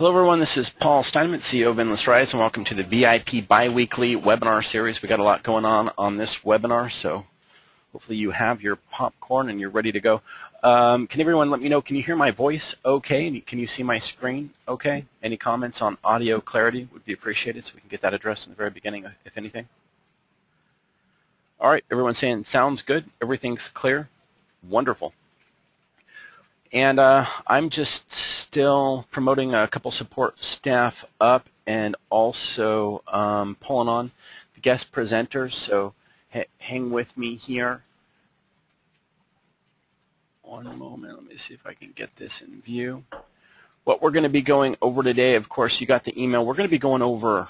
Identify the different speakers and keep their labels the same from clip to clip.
Speaker 1: Hello everyone, this is Paul Steinmetz, CEO of Endless Rise, and welcome to the VIP bi-weekly webinar series. We got a lot going on this webinar, so hopefully you have your popcorn and you're ready to go. Can everyone let me know, can you hear my voice okay? Can you see my screen okay? Any comments on audio clarity would be appreciated, so we can get that addressed in the very beginning, if anything. All right, everyone's saying sounds good, everything's clear, wonderful. And I'm just still promoting a couple support staff up and also pulling on the guest presenters, so hang with me here. One moment, let me see if I can get this in view. What we're going to be going over today, of course, you got the email. We're going to be going over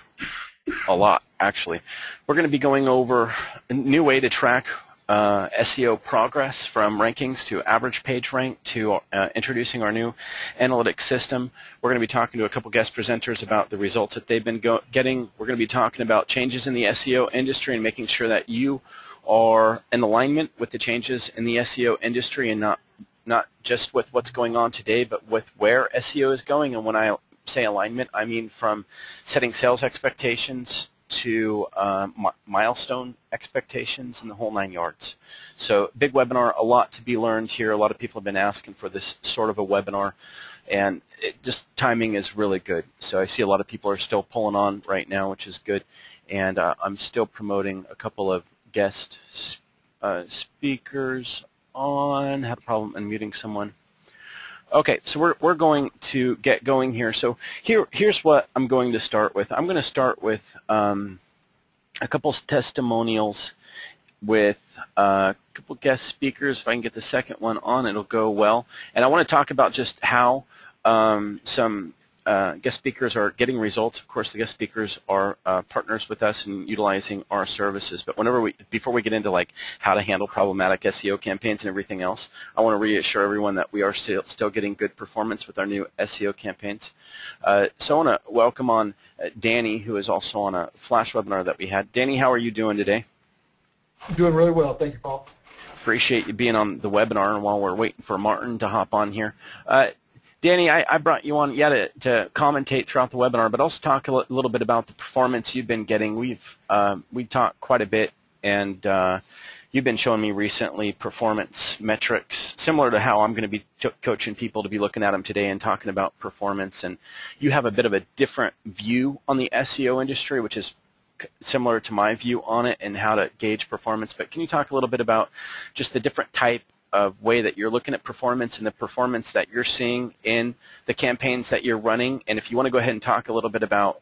Speaker 1: a lot, actually. We're going to be going over a new way to track SEO progress, from rankings to average page rank to introducing our new analytics system. We're going to be talking to a couple guest presenters about the results that they've been getting. We're going to be talking about changes in the SEO industry and making sure that you are in alignment with the changes in the SEO industry, and not just with what's going on today, but with where SEO is going. And when I say alignment, I mean from setting sales expectations to milestone expectations and the whole 9 yards. So big webinar, a lot to be learned here. A lot of people have been asking for this sort of a webinar, and just timing is really good. So I see a lot of people are still pulling on right now, which is good. And I'm still promoting a couple of guest speakers on. Had a problem unmuting someone. Okay, so we're going to get going here. So here's what I'm going to start with. I'm going to start with a couple testimonials with a couple guest speakers. If I can get the second one on, it'll go well. And I want to talk about just how some guest speakers are getting results. Of course, the guest speakers are partners with us in utilizing our services. But before we get into like how to handle problematic SEO campaigns and everything else, I want to reassure everyone that we are still getting good performance with our new SEO campaigns. So I want to welcome on Danny, who is also on a flash webinar that we had. Danny, how are you doing today?
Speaker 2: I'm doing really well. Thank you, Paul.
Speaker 1: Appreciate you being on the webinar, and while we're waiting for Martin to hop on here. Danny, I brought you on to commentate throughout the webinar, but also talk a little bit about the performance you've been getting. We've talked quite a bit, and you've been showing me recently performance metrics, similar to how I'm going to be coaching people to be looking at them today and talking about performance. And you have a bit of a different view on the SEO industry, which is similar to my view on it and how to gauge performance. But can you talk a little bit about just the different type of way that you're looking at performance and the performance that you're seeing in the campaigns that you're running? And if you want to go ahead and talk a little bit about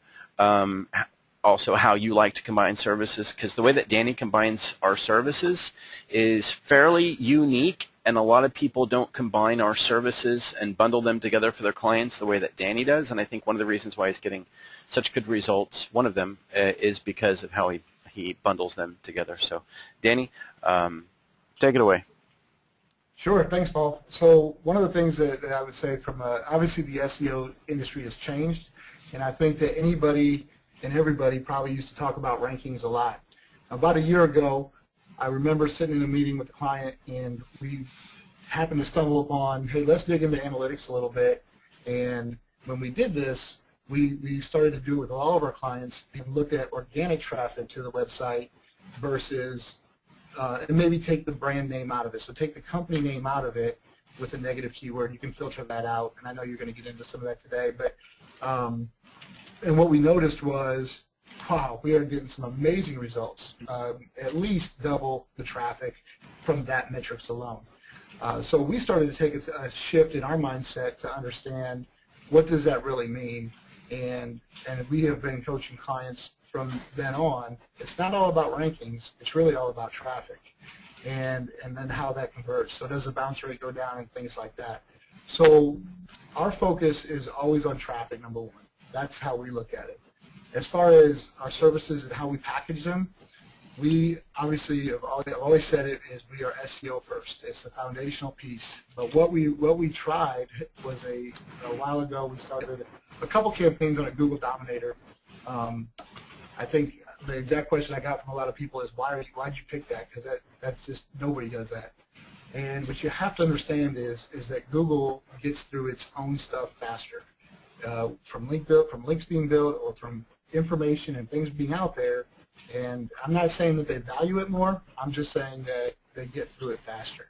Speaker 1: also how you like to combine services, because the way that Danny combines our services is fairly unique, and a lot of people don't combine our services and bundle them together for their clients the way that Danny does. And I think one of the reasons why he's getting such good results, one of them, is because of how he bundles them together. So Danny, take it away.
Speaker 2: Sure. Thanks, Paul. So one of the things that I would say from obviously the SEO industry has changed, and I think that anybody and everybody probably used to talk about rankings a lot. About a year ago, I remember sitting in a meeting with a client, and we happened to stumble upon, hey, let's dig into analytics a little bit. And when we did this, we started to do it with all of our clients and look at organic traffic to the website versus and maybe take the brand name out of it. So take the company name out of it with a negative keyword. You can filter that out, and I know you're going to get into some of that today. But and what we noticed was, wow, we are getting some amazing results, at least double the traffic from that metrics alone. So we started to take a shift in our mindset to understand what does that really mean, and we have been coaching clients from then on. It's not all about rankings, it's really all about traffic and then how that converts. So does the bounce rate go down and things like that. So our focus is always on traffic, number one. That's how we look at it. As far as our services and how we package them, we obviously, I've always said it, is we are SEO first. It's the foundational piece. But what we tried was a while ago, we started a couple campaigns on a Google Dominator. I think the exact question I got from a lot of people is, why'd you pick that? Because that's just, nobody does that. And what you have to understand is that Google gets through its own stuff faster. from links being built, or from information and things being out there. And I'm not saying that they value it more. I'm just saying that they get through it faster.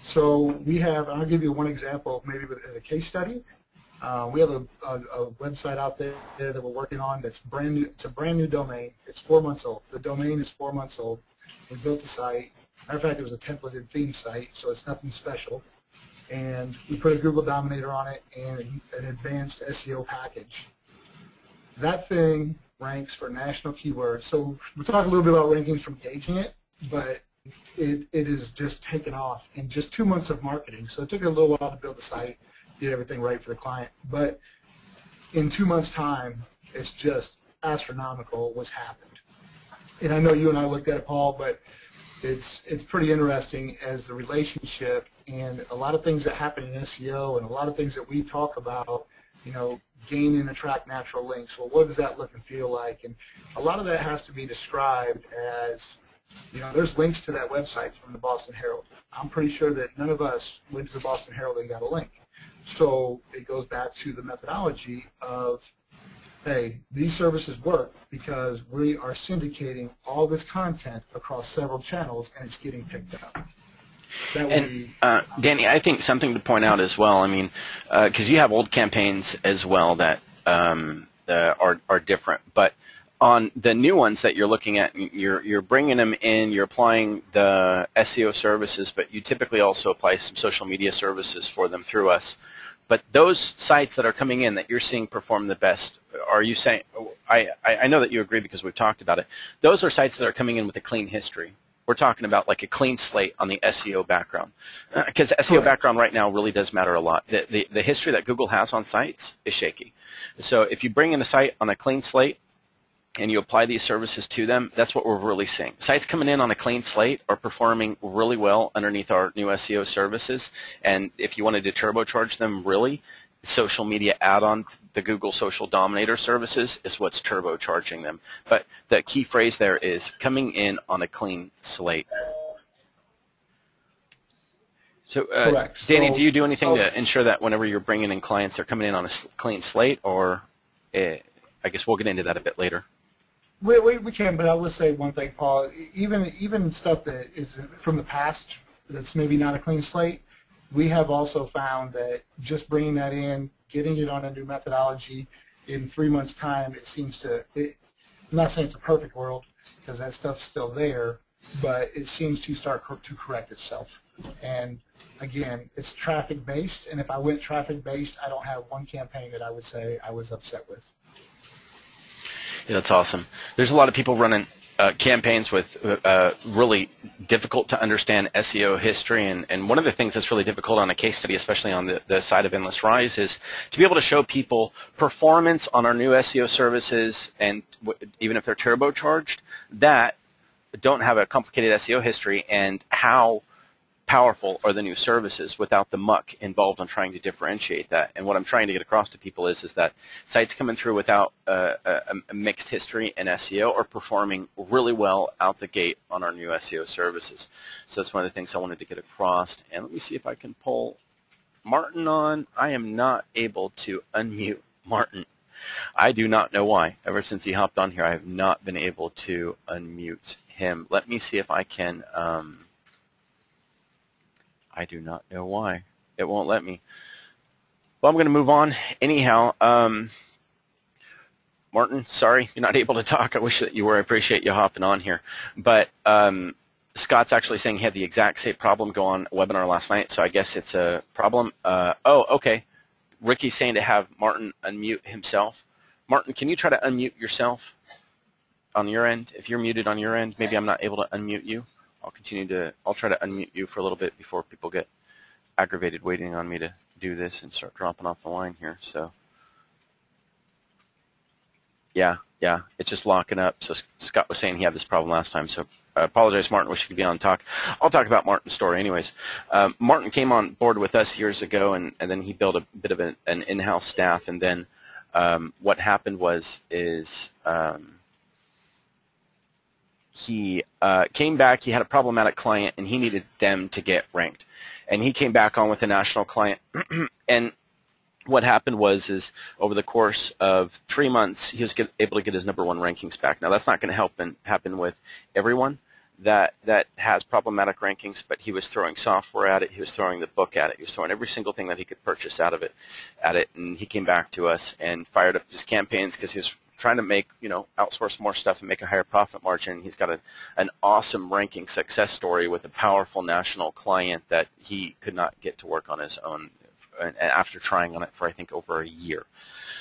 Speaker 2: So we have, and I'll give you one example, maybe as a case study. We have a website out there that we're working on that's brand new. It's a brand new domain. It's 4 months old. The domain is 4 months old. We built the site. Matter of fact, it was a templated theme site, so it's nothing special. And we put a Google Dominator on it and an advanced SEO package. That thing ranks for national keywords. So we'll talk a little bit about rankings from gauging it, but it is just taken off in just 2 months of marketing. So it took a little while to build the site, get everything right for the client. But in 2 months' time, it's just astronomical what's happened. And I know you and I looked at it, Paul, but it's pretty interesting as the relationship and a lot of things that happen in SEO and a lot of things that we talk about, you know, gain and attract natural links. Well, what does that look and feel like? And a lot of that has to be described as, you know, there's links to that website from the Boston Herald. I'm pretty sure that none of us went to the Boston Herald and got a link. So it goes back to the methodology of, hey, these services work because we are syndicating all this content across several channels and it's getting picked up.
Speaker 1: And Danny, I think something to point out as well, I mean, because you have old campaigns as well that are different, but on the new ones that you're looking at, you're bringing them in, you're applying the SEO services, but you typically also apply some social media services for them through us. But those sites that are coming in that you're seeing perform the best, are you saying, I know that you agree because we've talked about it, those are sites that are coming in with a clean history. We're talking about like a clean slate on the SEO background, because SEO background right now really does matter a lot. The history that Google has on sites is shaky. So if you bring in a site on a clean slate and you apply these services to them, that's what we're really seeing. Sites coming in on a clean slate are performing really well underneath our new SEO services, and if you wanted to turbocharge them really, social media add-on, the Google Social Dominator services is what's turbocharging them. But the key phrase there is coming in on a clean slate. So,
Speaker 2: correct.
Speaker 1: Danny, do you do anything to ensure that whenever you're bringing in clients, they're coming in on a clean slate, or I guess we'll get into that a bit later.
Speaker 2: We can, but I will say one thing, Paul. Even stuff that is from the past that's maybe not a clean slate, we have also found that just bringing that in, getting it on a new methodology in 3 months' time, it seems to, I'm not saying it's a perfect world because that stuff's still there, but it seems to start to correct itself. And again, it's traffic-based, and if I went traffic-based, I don't have one campaign that I would say I was upset with.
Speaker 1: Yeah, that's awesome. There's a lot of people running campaigns with really difficult to understand SEO history, and one of the things that's really difficult on a case study, especially on the side of Endless Rise, is to be able to show people performance on our new SEO services, and even if they're turbocharged, that don't have a complicated SEO history, and how powerful are the new services without the muck involved on trying to differentiate that. And what I'm trying to get across to people is that sites coming through without a mixed history in SEO are performing really well out the gate on our new SEO services. So that's one of the things I wanted to get across. And let me see if I can pull Martin on. I am not able to unmute Martin. I do not know why. Ever since he hopped on here, I have not been able to unmute him. Let me see if I can... I do not know why. It won't let me. Well, I'm going to move on. Anyhow, Martin, sorry you're not able to talk. I wish that you were. I appreciate you hopping on here. But Scott's actually saying he had the exact same problem go on a webinar last night, so I guess it's a problem. Oh, okay. Ricky's saying to have Martin unmute himself. Martin, can you try to unmute yourself on your end? If you're muted on your end, maybe I'm not able to unmute you. I'll try to unmute you for a little bit before people get aggravated waiting on me to do this and start dropping off the line here. So, yeah, it's just locking up. So Scott was saying he had this problem last time. So I apologize, Martin. Wish you could be on talk. I'll talk about Martin's story anyways. Martin came on board with us years ago, and then he built a bit of an in-house staff. And then what happened is he came back. He had a problematic client, and he needed them to get ranked. And he came back on with a national client, and what happened is over the course of 3 months, he was able to get his #1 rankings back. Now, that's not going to happen with everyone that has problematic rankings, but he was throwing software at it, he was throwing the book at it, he was throwing every single thing that he could purchase out of it at it, and he came back to us and fired up his campaigns because he was trying to make, outsource more stuff and make a higher profit margin. He's got an awesome ranking success story with a powerful national client that he could not get to work on his own after trying on it for, I think, over a year.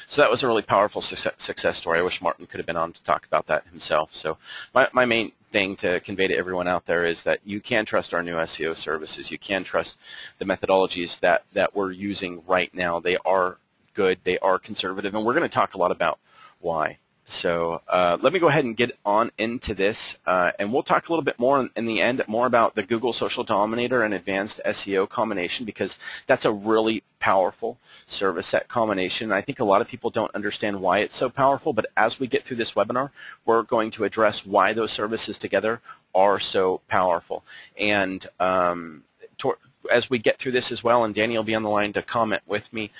Speaker 1: So that was a really powerful success story. I wish Martin could have been on to talk about that himself. So my main thing to convey to everyone out there is that you can trust our new SEO services. You can trust the methodologies that we're using right now. They are good. They are conservative. And we're going to talk a lot about why. So let me go ahead and get on into this, and we'll talk a little bit more in the end, more about the Google Social Dominator and Advanced SEO combination, because that's a really powerful service set combination. I think a lot of people don't understand why it's so powerful, but as we get through this webinar, we're going to address why those services together are so powerful. And as we get through this as well, and Danny will be on the line to comment with me,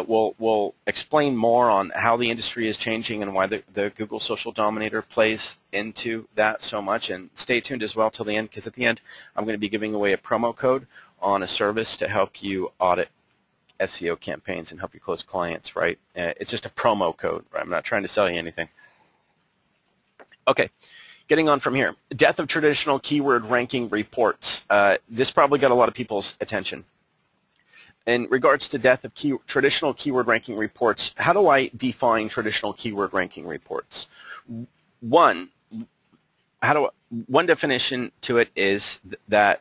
Speaker 1: we'll explain more on how the industry is changing and why the Google Social Dominator plays into that so much. And stay tuned as well till the end, because at the end I'm going to be giving away a promo code on a service to help you audit SEO campaigns and help you close clients, right? It's just a promo code, right? I'm not trying to sell you anything. Okay. Getting on from here, death of traditional keyword ranking reports. This probably got a lot of people's attention. In regards to death of traditional keyword ranking reports, how do I define traditional keyword ranking reports? One definition to it is that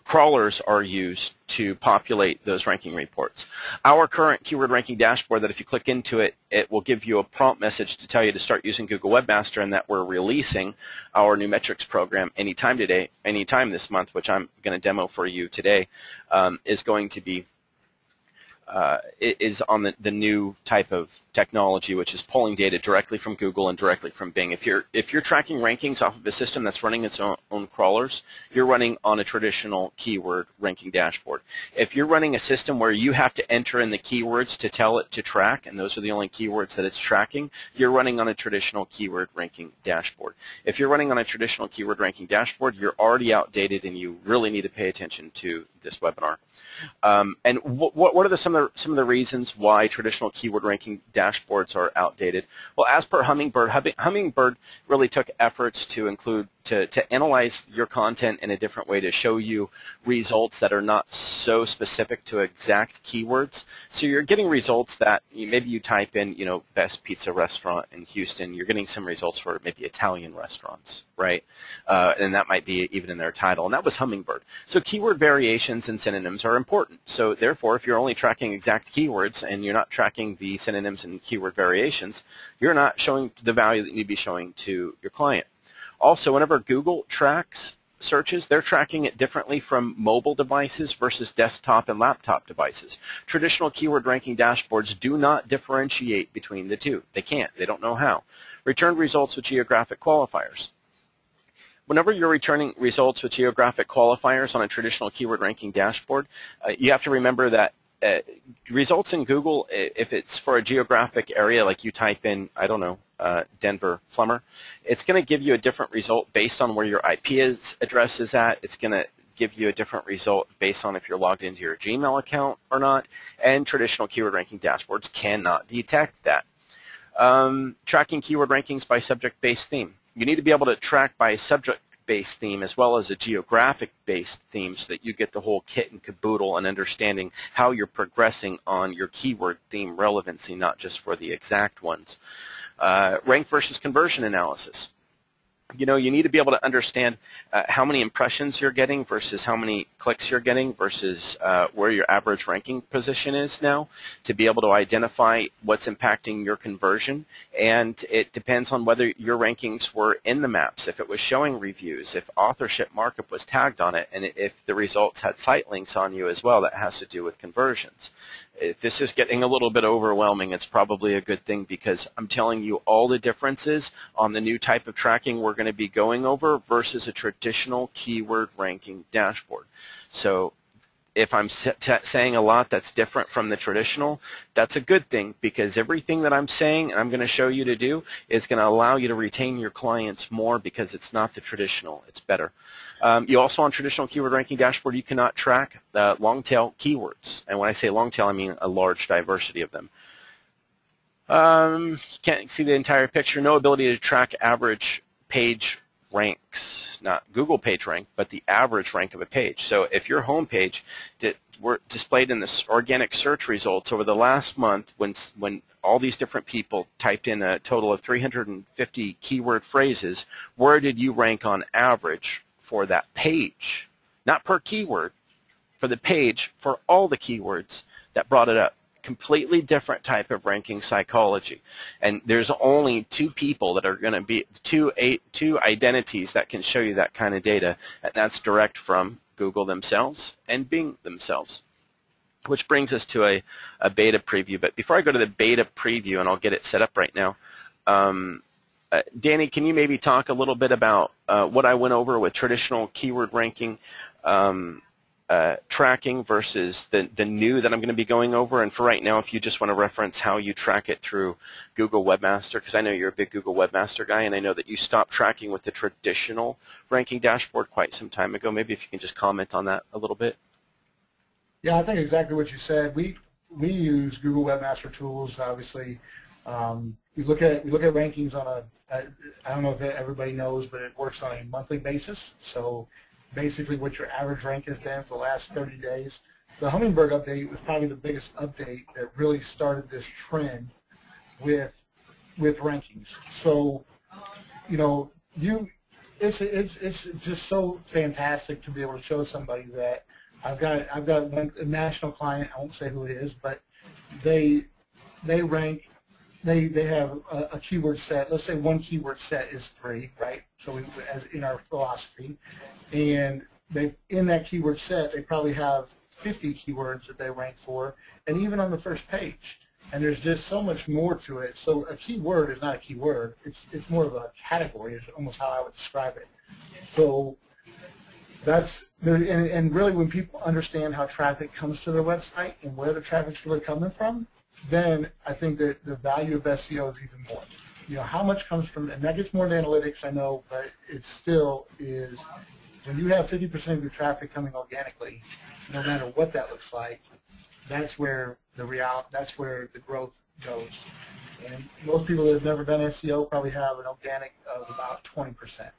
Speaker 1: crawlers are used to populate those ranking reports. Our current keyword ranking dashboard, that if you click into it, it will give you a prompt message to tell you to start using Google Webmaster, and that we're releasing our new metrics program anytime this month, which I'm going to demo for you today, is going to be is on the new type of technology, which is pulling data directly from Google and directly from Bing. If you're tracking rankings off of a system that's running its own crawlers, you're running on a traditional keyword ranking dashboard. If you're running a system where you have to enter in the keywords to tell it to track, and those are the only keywords that it's tracking, you're running on a traditional keyword ranking dashboard. If you're running on a traditional keyword ranking dashboard, you're already outdated, and you really need to pay attention to this webinar. And what are some of the reasons why traditional keyword ranking dashboards are outdated? Well, as per Hummingbird, Hummingbird really took efforts to include to analyze your content in a different way, to show you results that are not so specific to exact keywords. So you're getting results that maybe you type in, best pizza restaurant in Houston, you're getting some results for maybe Italian restaurants, right? And that might be even in their title, and that was Hummingbird. So keyword variations and synonyms are important. So therefore, if you're only tracking exact keywords and you're not tracking the synonyms and keyword variations, you're not showing the value that you need to be showing to your client. Also, whenever Google tracks searches, they're tracking it differently from mobile devices versus desktop and laptop devices. Traditional keyword ranking dashboards do not differentiate between the two. They can't. They don't know how. Returned results with geographic qualifiers. Whenever you're returning results with geographic qualifiers on a traditional keyword ranking dashboard, you have to remember that results in Google, if it's for a geographic area, like you type in, I don't know, Denver plumber, it's going to give you a different result based on where your IP address is at. It's going to give you a different result based on if you're logged into your Gmail account or not, and traditional keyword ranking dashboards cannot detect that. Tracking keyword rankings by subject-based theme. You need to be able to track by subject-based theme as well as a geographic-based theme, so that you get the whole kit and caboodle and understanding how you're progressing on your keyword theme relevancy, not just for the exact ones. Rank versus conversion analysis. You need to be able to understand how many impressions you're getting versus how many clicks you're getting versus where your average ranking position is now, to be able to identify what's impacting your conversion. And it depends on whether your rankings were in the maps, if it was showing reviews, if authorship markup was tagged on it, and if the results had site links on you as well. That has to do with conversions. If this is getting a little bit overwhelming, it's probably a good thing, because I'm telling you all the differences on the new type of tracking we're going to be going over versus a traditional keyword ranking dashboard. So if I'm saying a lot that's different from the traditional, that's a good thing, because everything that I'm saying and I'm going to show you to do is going to allow you to retain your clients more, because it's not the traditional. It's better. You also, on traditional keyword ranking dashboard, you cannot track long tail keywords. And when I say long tail, I mean a large diversity of them. You can't see the entire picture. No ability to track average page ranks, not Google page rank, but the average rank of a page. So if your home page were displayed in the organic search results over the last month, when all these different people typed in a total of 350 keyword phrases, where did you rank on average for that page? Not per keyword, for the page, for all the keywords that brought it up. Completely different type of ranking psychology, and there's only two people that are going to be two identities that can show you that kind of data, and that's direct from Google themselves and Bing themselves. Which brings us to a beta preview. But before I go to the beta preview, and I'll get it set up right now, Danny, can you maybe talk a little bit about what I went over with traditional keyword ranking tracking versus the new that I'm going to be going over? And for right now, if you just want to reference how you track it through Google Webmaster, because I know you're a big Google Webmaster guy, and I know that you stopped tracking with the traditional ranking dashboard quite some time ago. Maybe if you can just comment on that a little bit.
Speaker 2: Yeah, I think exactly what you said. We use Google Webmaster Tools, obviously. We look at rankings on I don't know if everybody knows, but it works on a monthly basis. So basically what your average rank has been for the last 30 days. The Hummingbird update was probably the biggest update that really started this trend with rankings. So, you know, it's just so fantastic to be able to show somebody that I've got a national client. I won't say who it is, but they rank. They have a keyword set. Let's say one keyword set is 3, right? So as in our philosophy, and in that keyword set, they probably have 50 keywords that they rank for, and even on the first page. And there's just so much more to it. So a keyword is not a keyword. It's more of a category. Is almost how I would describe it. So that's and really when people understand how traffic comes to their website and where the traffic's really coming from, then I think that the value of SEO is even more. You know, how much comes from, and that gets more into analytics, I know, but it still is, when you have 50% of your traffic coming organically, no matter what that looks like, that's where that's where the growth goes. And most people that have never done SEO probably have an organic of about 20%.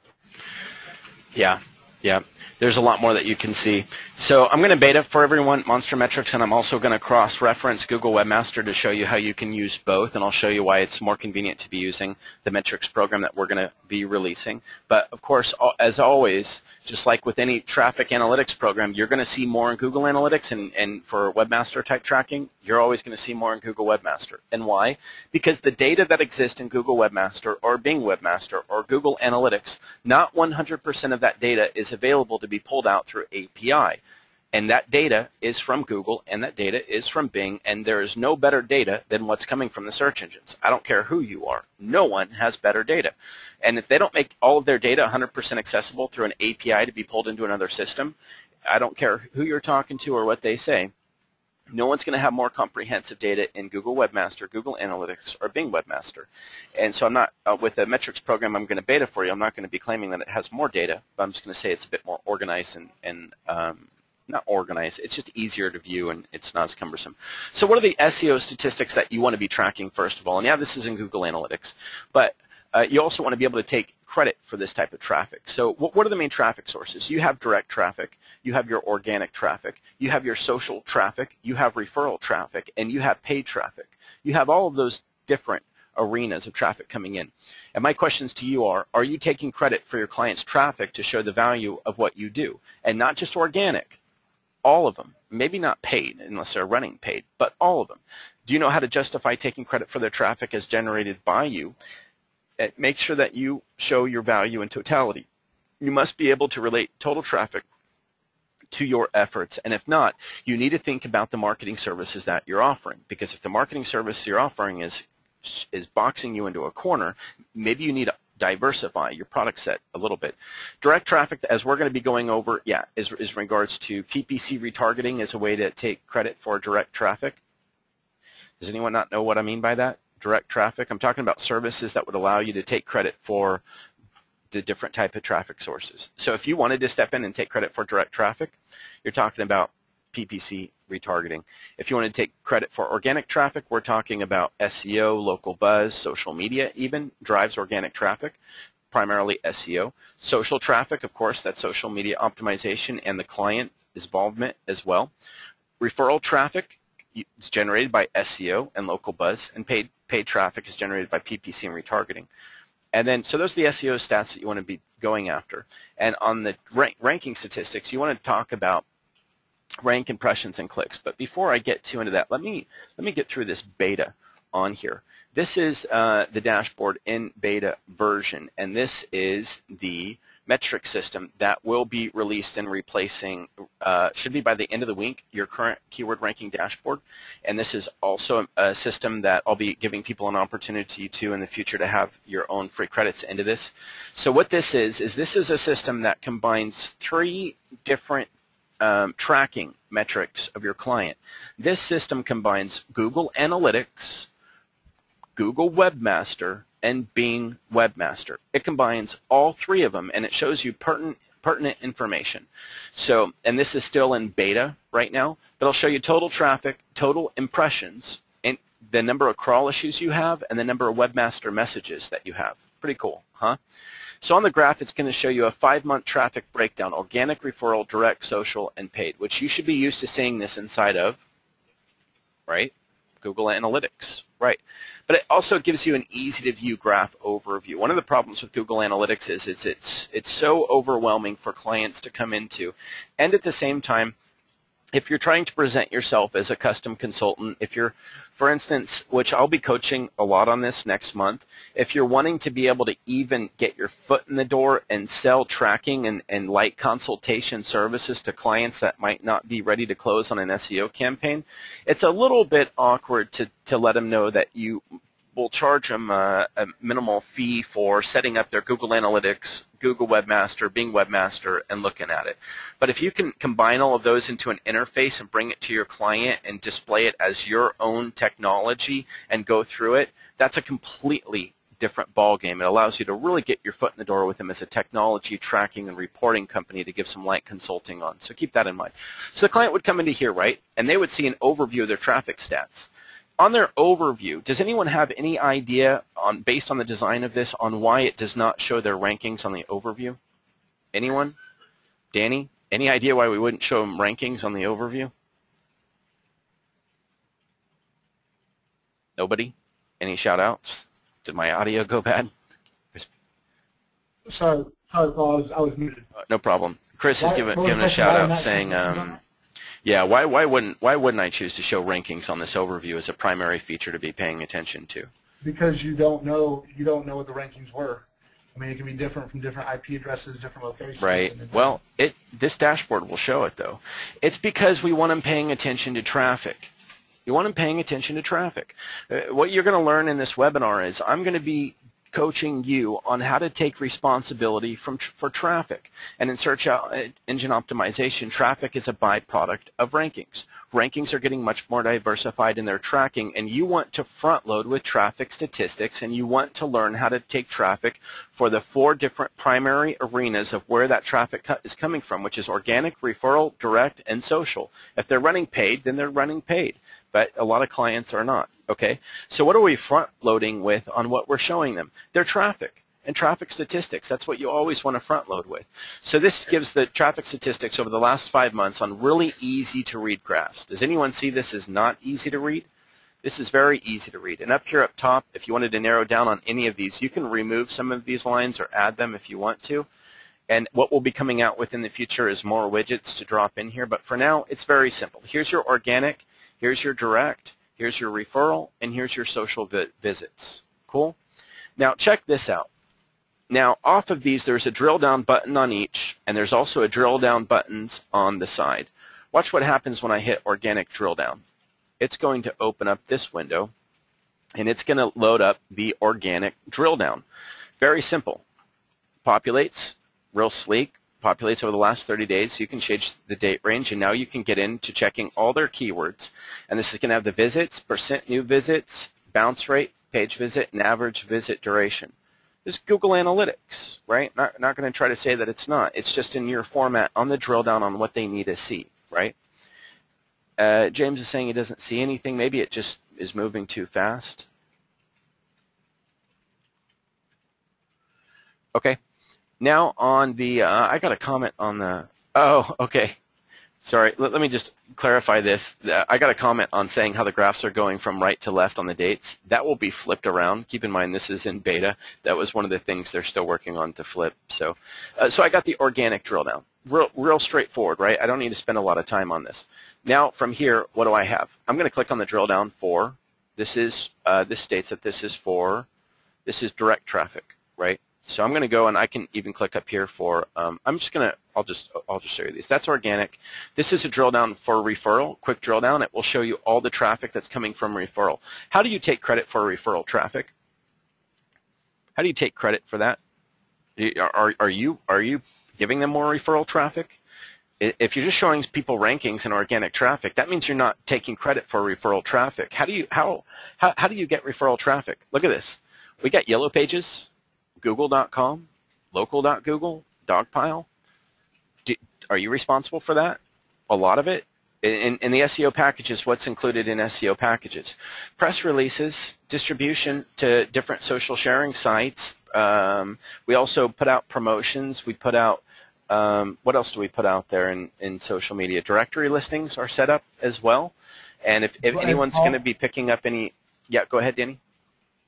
Speaker 1: Yeah. Yeah, there's a lot more that you can see. So I'm going to beta for everyone Monster Metrics, and I'm also going to cross-reference Google Webmaster to show you how you can use both, and I'll show you why it's more convenient to be using the metrics program that we're going to be releasing. But of course, as always, just like with any traffic analytics program, you're going to see more in Google Analytics, and for Webmaster type tracking, you're always going to see more in Google Webmaster. And why? Because the data that exists in Google Webmaster or Bing Webmaster or Google Analytics, not 100% of that data is available to be pulled out through API. And that data is from Google, and that data is from Bing, and there is no better data than what's coming from the search engines. I don't care who you are. No one has better data. And if they don't make all of their data 100% accessible through an API to be pulled into another system, I don't care who you're talking to or what they say, no one's going to have more comprehensive data in Google Webmaster, Google Analytics, or Bing Webmaster. And so I'm not, with the metrics program I'm going to beta for you, I'm not going to be claiming that it has more data, but I'm just going to say it's a bit more organized and not organized. It's just easier to view, and it's not as cumbersome. So what are the SEO statistics that you want to be tracking, first of all? And yeah, this is in Google Analytics, but you also want to be able to take credit for this type of traffic. So what are the main traffic sources? You have direct traffic, you have your organic traffic, you have your social traffic, you have referral traffic, and you have paid traffic. You have all of those different arenas of traffic coming in. And my questions to you are you taking credit for your client's traffic to show the value of what you do? And not just organic, all of them. Maybe not paid unless they're running paid, but all of them. Do you know how to justify taking credit for their traffic as generated by you? Make sure that you show your value in totality. You must be able to relate total traffic to your efforts, and if not, you need to think about the marketing services that you're offering, because if the marketing service you're offering is boxing you into a corner, maybe you need to diversify your product set a little bit. Direct traffic, as we're going to be going over, yeah, is in regards to PPC retargeting as a way to take credit for direct traffic. Does anyone not know what I mean by that? Direct traffic. I'm talking about services that would allow you to take credit for the different type of traffic sources. So if you wanted to step in and take credit for direct traffic, you're talking about PPC retargeting. If you want to take credit for organic traffic, we're talking about SEO, local buzz, social media even drives organic traffic, primarily SEO. Social traffic, of course, that's social media optimization and the client involvement as well. Referral traffic is generated by SEO and local buzz, and paid traffic is generated by PPC and retargeting. And then, so those are the SEO stats that you want to be going after. And on the ranking statistics, you want to talk about rank impressions and clicks. But before I get too into that, let me get through this beta on here. This is the dashboard in beta version, and this is the metric system that will be released and replacing, should be by the end of the week, your current keyword ranking dashboard. And this is also a system that I'll be giving people an opportunity to in the future to have your own free credits into this. So what this is this is a system that combines 3 different tracking metrics of your client. This system combines Google Analytics, Google Webmaster, and Bing Webmaster. It combines all 3 of them, and it shows you pertinent information. So, and this is still in beta right now, but it'll show you total traffic, total impressions, and the number of crawl issues you have, and the number of Webmaster messages that you have. Pretty cool, huh? So on the graph, it's going to show you a 5-month traffic breakdown: organic, referral, direct, social, and paid, which you should be used to seeing this inside of, right? Google Analytics, right? But it also gives you an easy-to-view graph overview. One of the problems with Google Analytics is it's so overwhelming for clients to come into, and at the same time, if you're trying to present yourself as a custom consultant, if you're, for instance, which I'll be coaching a lot on this next month, if you're wanting to be able to even get your foot in the door and sell tracking and light consultation services to clients that might not be ready to close on an SEO campaign, it's a little bit awkward to let them know that you will charge them a minimal fee for setting up their Google Analytics, Google Webmaster, Bing Webmaster, and looking at it. But if you can combine all of those into an interface and bring it to your client and display it as your own technology and go through it, that's a completely different ballgame. It allows you to really get your foot in the door with them as a technology tracking and reporting company to give some light consulting on. So keep that in mind. So the client would come into here, right, and they would see an overview of their traffic stats. On their overview, does anyone have any idea, based on the design of this, on why it does not show their rankings on the overview? Anyone? Danny? Any idea why we wouldn't show them rankings on the overview? Nobody? Any shout-outs? Did my audio go bad?
Speaker 2: Sorry, Paul, I was muted.
Speaker 1: No problem. Chris is giving a shout-out saying, yeah, why wouldn't I choose to show rankings on this overview as a primary feature to be paying attention to?
Speaker 2: Because you don't know what the rankings were. I mean, it can be different from different IP addresses, different locations.
Speaker 1: Right. Well, this dashboard will show it, though. It's because we want them paying attention to traffic. You want them paying attention to traffic. What you're going to learn in this webinar is I'm going to be coaching you on how to take responsibility for traffic. And in search engine optimization, traffic is a byproduct of rankings. Rankings are getting much more diversified in their tracking, and you want to front load with traffic statistics, and you want to learn how to take traffic for the 4 different primary arenas of where that traffic is coming from, which is organic, referral, direct, and social. If they're running paid, then they're running paid, but a lot of clients are not. Okay, so what are we front loading with on what we're showing them? Their traffic and traffic statistics. That's what you always want to front load with. So this gives the traffic statistics over the last 5 months on really easy to read graphs. Does anyone see this as not easy to read? This is very easy to read. And up here up top, if you wanted to narrow down on any of these, you can remove some of these lines or add them if you want to. And what we'll be coming out with in the future is more widgets to drop in here. But for now, it's very simple. Here's your organic, here's your direct, here's your referral, and here's your social visits. Cool? Now check this out. Now off of these, there's a drill down button on each, and there's also a drill down buttons on the side. Watch what happens when I hit organic drill down. It's going to open up this window, and it's going to load up the organic drill down. Very simple. Populates, real sleek, populates over the last 30 days. You can change the date range, and now you can get into checking all their keywords. And this is going to have the visits, percent new visits, bounce rate, page visit, and average visit duration. This is Google Analytics, right? Not going to try to say that it's not. It's just in your format on the drill down on what they need to see, right? James is saying he doesn't see anything. Maybe it just is moving too fast. Okay. Now on the, I got a comment on the, oh, okay. Sorry, let me just clarify this. I got a comment on saying how the graphs are going from right to left on the dates. That will be flipped around. Keep in mind this is in beta. That was one of the things they're still working on to flip. So, so I got the organic drill down. Real straightforward, right? I don't need to spend a lot of time on this. Now from here, what do I have? I'm going to click on the drill down for, this states that this is direct traffic, right? So I'm going to go, and I can even click up here for, I'm just going to, I'll just show you these. That's organic. This is a drill down for referral, quick drill down. It will show you all the traffic that's coming from referral. How do you take credit for referral traffic? How do you take credit for that? Are you giving them more referral traffic? If you're just showing people rankings and organic traffic, that means you're not taking credit for referral traffic. How do you get referral traffic? Look at this. We got yellow pages. Google.com, local.google, Dogpile. Are you responsible for that? A lot of it? In the SEO packages, what's included in SEO packages? Press releases, distribution to different social sharing sites. We also put out promotions. We put out, what else do we put out there in social media? Directory listings are set up as well. And if anyone's going to be picking up any, yeah, go ahead, Danny.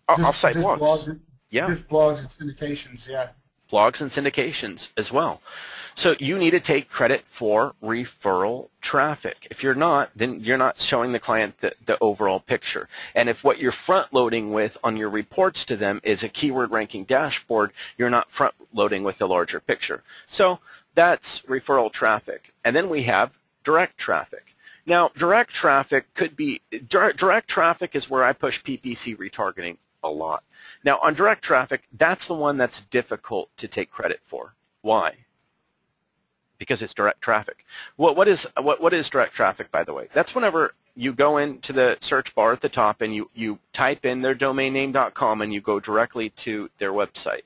Speaker 1: Off-site blogs. Yeah.
Speaker 2: Just blogs and syndications, yeah.
Speaker 1: Blogs and syndications as well. So you need to take credit for referral traffic. If you're not, then you're not showing the client the overall picture. And if what you're front-loading with on your reports to them is a keyword ranking dashboard, you're not front-loading with the larger picture. So that's referral traffic. And then we have direct traffic. Now, direct traffic could be, direct traffic is where I push PPC retargeting a lot. Now, on direct traffic, that's the one that's difficult to take credit for. Why? Because it's direct traffic. What is direct traffic, by the way? That's whenever you go into the search bar at the top and you type in their domainname.com and you go directly to their website.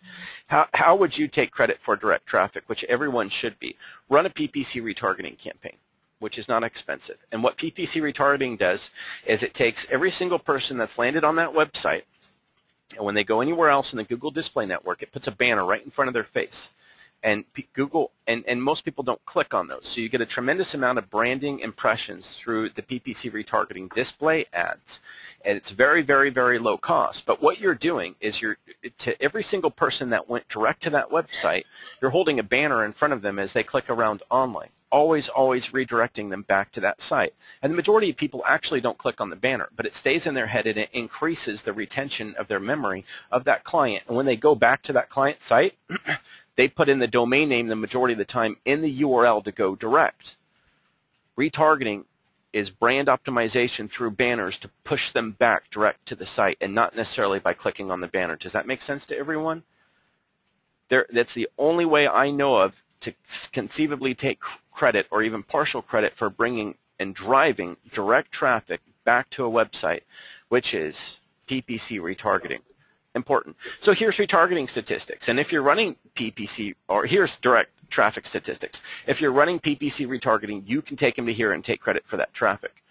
Speaker 1: How would you take credit for direct traffic, which everyone should be? Run a PPC retargeting campaign, which is not expensive. And what PPC retargeting does is it takes every single person that's landed on that website, and when they go anywhere else in the Google Display Network, it puts a banner right in front of their face. And Google and most people don't click on those. So you get a tremendous amount of branding impressions through the PPC retargeting display ads. And it's very, very, very low cost. But what you're doing is to every single person that went direct to that website, you're holding a banner in front of them as they click around online. Always redirecting them back to that site. And the majority of people actually don't click on the banner, but it stays in their head and it increases the retention of their memory of that client. And when they go back to that client site, they put in the domain name the majority of the time in the URL to go direct. Retargeting is brand optimization through banners to push them back direct to the site and not necessarily by clicking on the banner. Does that make sense to everyone? That's the only way I know of to conceivably take credit or even partial credit for bringing and driving direct traffic back to a website, which is PPC retargeting. Important. So here's retargeting statistics. And if you're running PPC, or here's direct traffic statistics. If you're running PPC retargeting, you can take them to here and take credit for that traffic.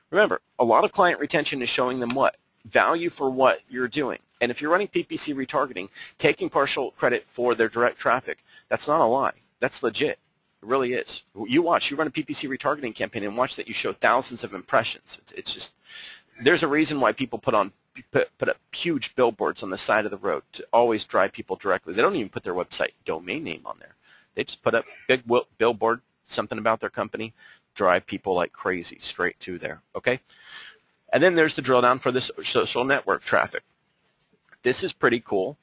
Speaker 1: Remember, a lot of client retention is showing them what? Value for what you're doing. And if you're running PPC retargeting, taking partial credit for their direct traffic, that's not a lie. That's legit. It really is. You watch. You run a PPC retargeting campaign and watch that you show thousands of impressions. It's just, there's a reason why people put up huge billboards on the side of the road to always drive people directly. They don't even put their website domain name on there. They just put up big billboard, something about their company, drive people like crazy straight to there. Okay? And then there's the drill down for the social network traffic. This is pretty cool.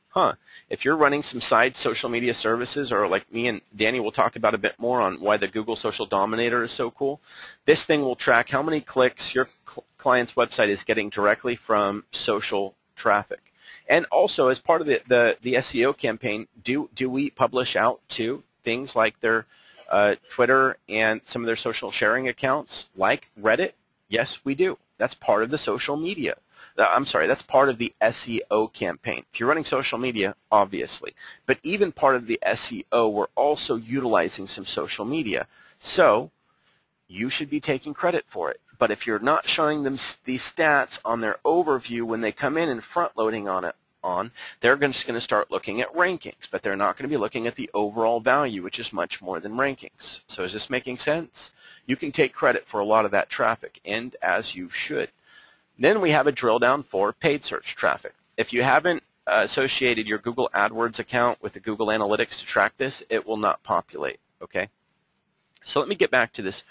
Speaker 1: If you're running some side social media services, or like me and Danny will talk about a bit more on why the Google Social Dominator is so cool, this thing will track how many clicks your client's website is getting directly from social traffic. And also, as part of the SEO campaign, do we publish out to things like their Twitter and some of their social sharing accounts, like Reddit? Yes, we do. That's part of the social media. I'm sorry, that's part of the SEO campaign. If you're running social media, obviously. But even part of the SEO, we're also utilizing some social media. So you should be taking credit for it. But if you're not showing them these stats on their overview when they come in and front-loading they're just going to start looking at rankings, but they're not going to be looking at the overall value, which is much more than rankings. So is this making sense? You can take credit for a lot of that traffic, and as you should. Then we have a drill down for paid search traffic. If you haven't associated your Google AdWords account with the Google Analytics to track this, it will not populate, okay? So let me get back to this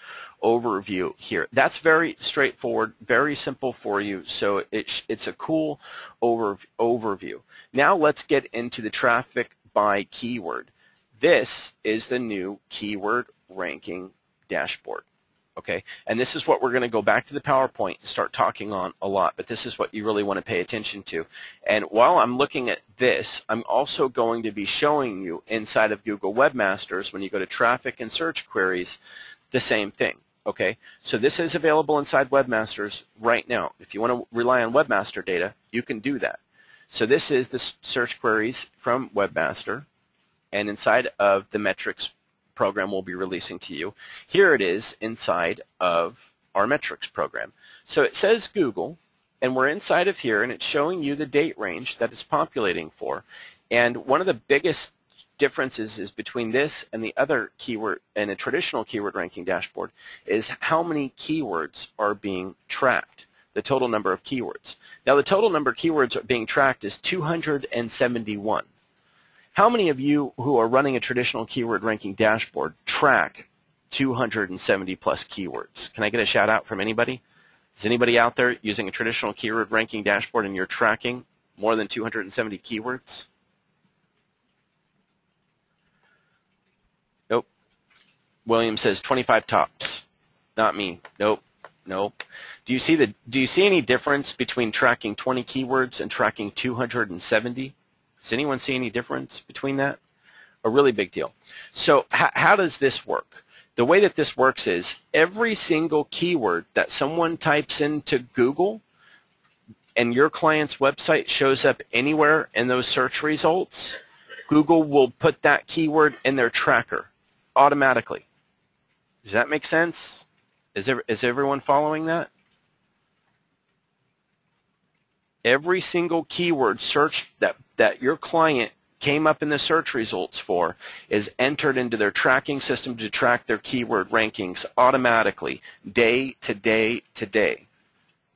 Speaker 1: overview here. That's very straightforward, very simple for you, so it's a cool overview. Now let's get into the traffic by keyword. This is the new keyword ranking dashboard. Okay, and this is what we're going to go back to the PowerPoint and start talking on a lot, but this is what you really want to pay attention to. And while I'm looking at this, I'm also going to be showing you inside of Google Webmasters, when you go to traffic and search queries, the same thing. Okay, so this is available inside Webmasters right now. If you want to rely on Webmaster data, you can do that. So this is the search queries from Webmaster, and inside of the metrics program we'll be releasing to you. Here it is inside of our metrics program. So it says Google, and we're inside of here, and it's showing you the date range that it's populating for. And one of the biggest differences is between this and the other keyword and a traditional keyword ranking dashboard is how many keywords are being tracked, the total number of keywords. Now the total number of keywords being tracked is 271. How many of you who are running a traditional keyword ranking dashboard track 270 plus keywords? Can I get a shout out from anybody? Is anybody out there using a traditional keyword ranking dashboard and you're tracking more than 270 keywords? Nope. William says 25 tops. Not me. Nope. Nope. Do you see any difference between tracking 20 keywords and tracking 270? Does anyone see any difference between that? A really big deal. So how does this work? The way that this works is every single keyword that someone types into Google and your client's website shows up anywhere in those search results, Google will put that keyword in their tracker automatically. Does that make sense? Is everyone following that? Every single keyword search that your client came up in the search results for is entered into their tracking system to track their keyword rankings automatically, day to day to day.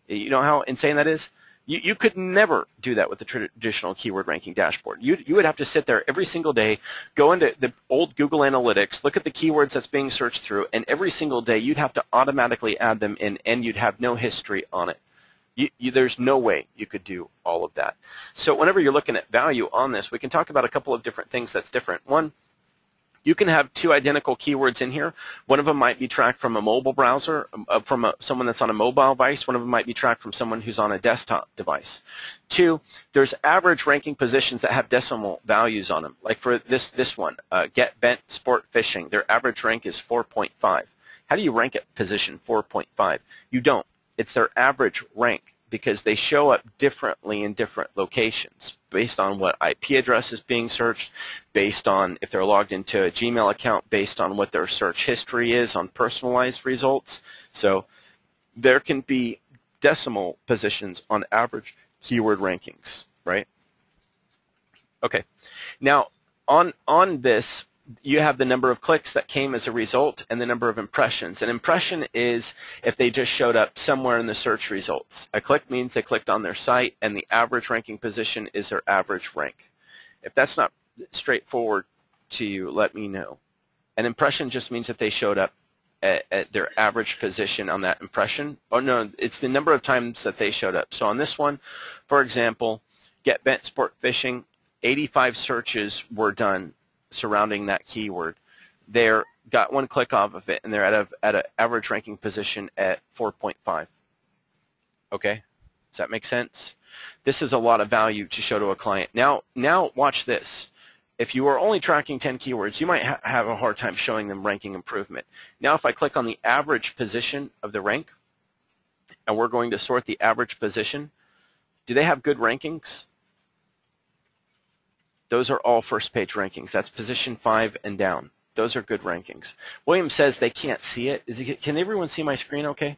Speaker 1: You know how insane that is? You could never do that with the traditional keyword ranking dashboard. You would have to sit there every single day, go into the old Google Analytics, look at the keywords that's being searched through, and every single day you'd have to automatically add them in, and you'd have no history on it. There's no way you could do all of that. So whenever you're looking at value on this, we can talk about a couple of different things that's different. One, you can have two identical keywords in here. One of them might be tracked from a mobile browser, from someone that's on a mobile device. One of them might be tracked from someone who's on a desktop device. Two, there's average ranking positions that have decimal values on them. Like for this one, Get Bent Sport Fishing, their average rank is 4.5. How do you rank at position 4.5? You don't. It's their average rank because they show up differently in different locations based on what IP address is being searched, based on if they're logged into a Gmail account, based on what their search history is on personalized results. So there can be decimal positions on average keyword rankings, right? Okay. Now, on this, you have the number of clicks that came as a result and the number of impressions. An impression is if they just showed up somewhere in the search results. A click means they clicked on their site, and the average ranking position is their average rank. If that's not straightforward to you, let me know. An impression just means that they showed up at their average position on that impression. Oh, no, it's the number of times that they showed up. So on this one, for example, Get Bent Sport Fishing, 85 searches were done surrounding that keyword. They got one click off of it, and they're at an average ranking position at 4.5. Okay, Does that make sense? This is a lot of value to show to a client. Now watch this. If you are only tracking 10 keywords, you might have a hard time showing them ranking improvement. Now if I click on the average position of the rank, and we're going to sort the average position, do they have good rankings? Those are all first page rankings. That's position 5 and down. Those are good rankings. William says they can't see it. Can everyone see my screen okay?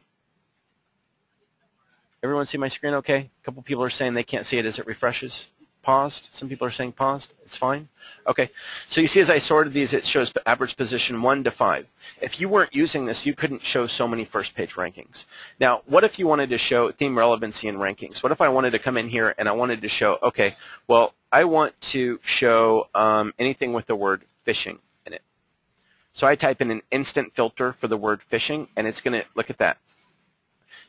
Speaker 1: Everyone see my screen okay? A couple people are saying they can't see it as it refreshes. Paused. Some people are saying paused. It's fine. Okay. So you see as I sorted these, it shows average position 1 to 5. If you weren't using this, you couldn't show so many first page rankings. Now, what if you wanted to show theme relevancy and rankings? What if I wanted to come in here and I wanted to show, okay, well, I want to show anything with the word phishing in it. So I type in an instant filter for the word phishing, and it's going to look at that.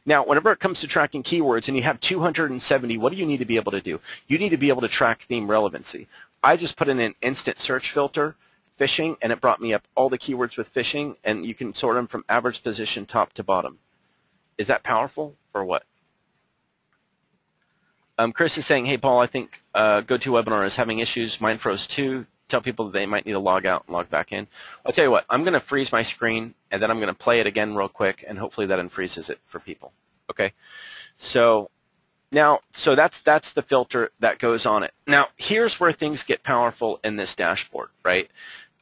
Speaker 1: Now, whenever it comes to tracking keywords and you have 270, what do you need to be able to do? You need to be able to track theme relevancy. I just put in an instant search filter, phishing, and it brought me up all the keywords with phishing, and you can sort them from average position top to bottom. Is that powerful or what? Chris is saying, hey, Paul, I think GoToWebinar is having issues. Mine froze too. Tell people that they might need to log out and log back in. I'll tell you what, I'm going to freeze my screen, and then I'm going to play it again real quick, and hopefully that unfreezes it for people. Okay? So now, that's the filter that goes on it. Now, here's where things get powerful in this dashboard, right?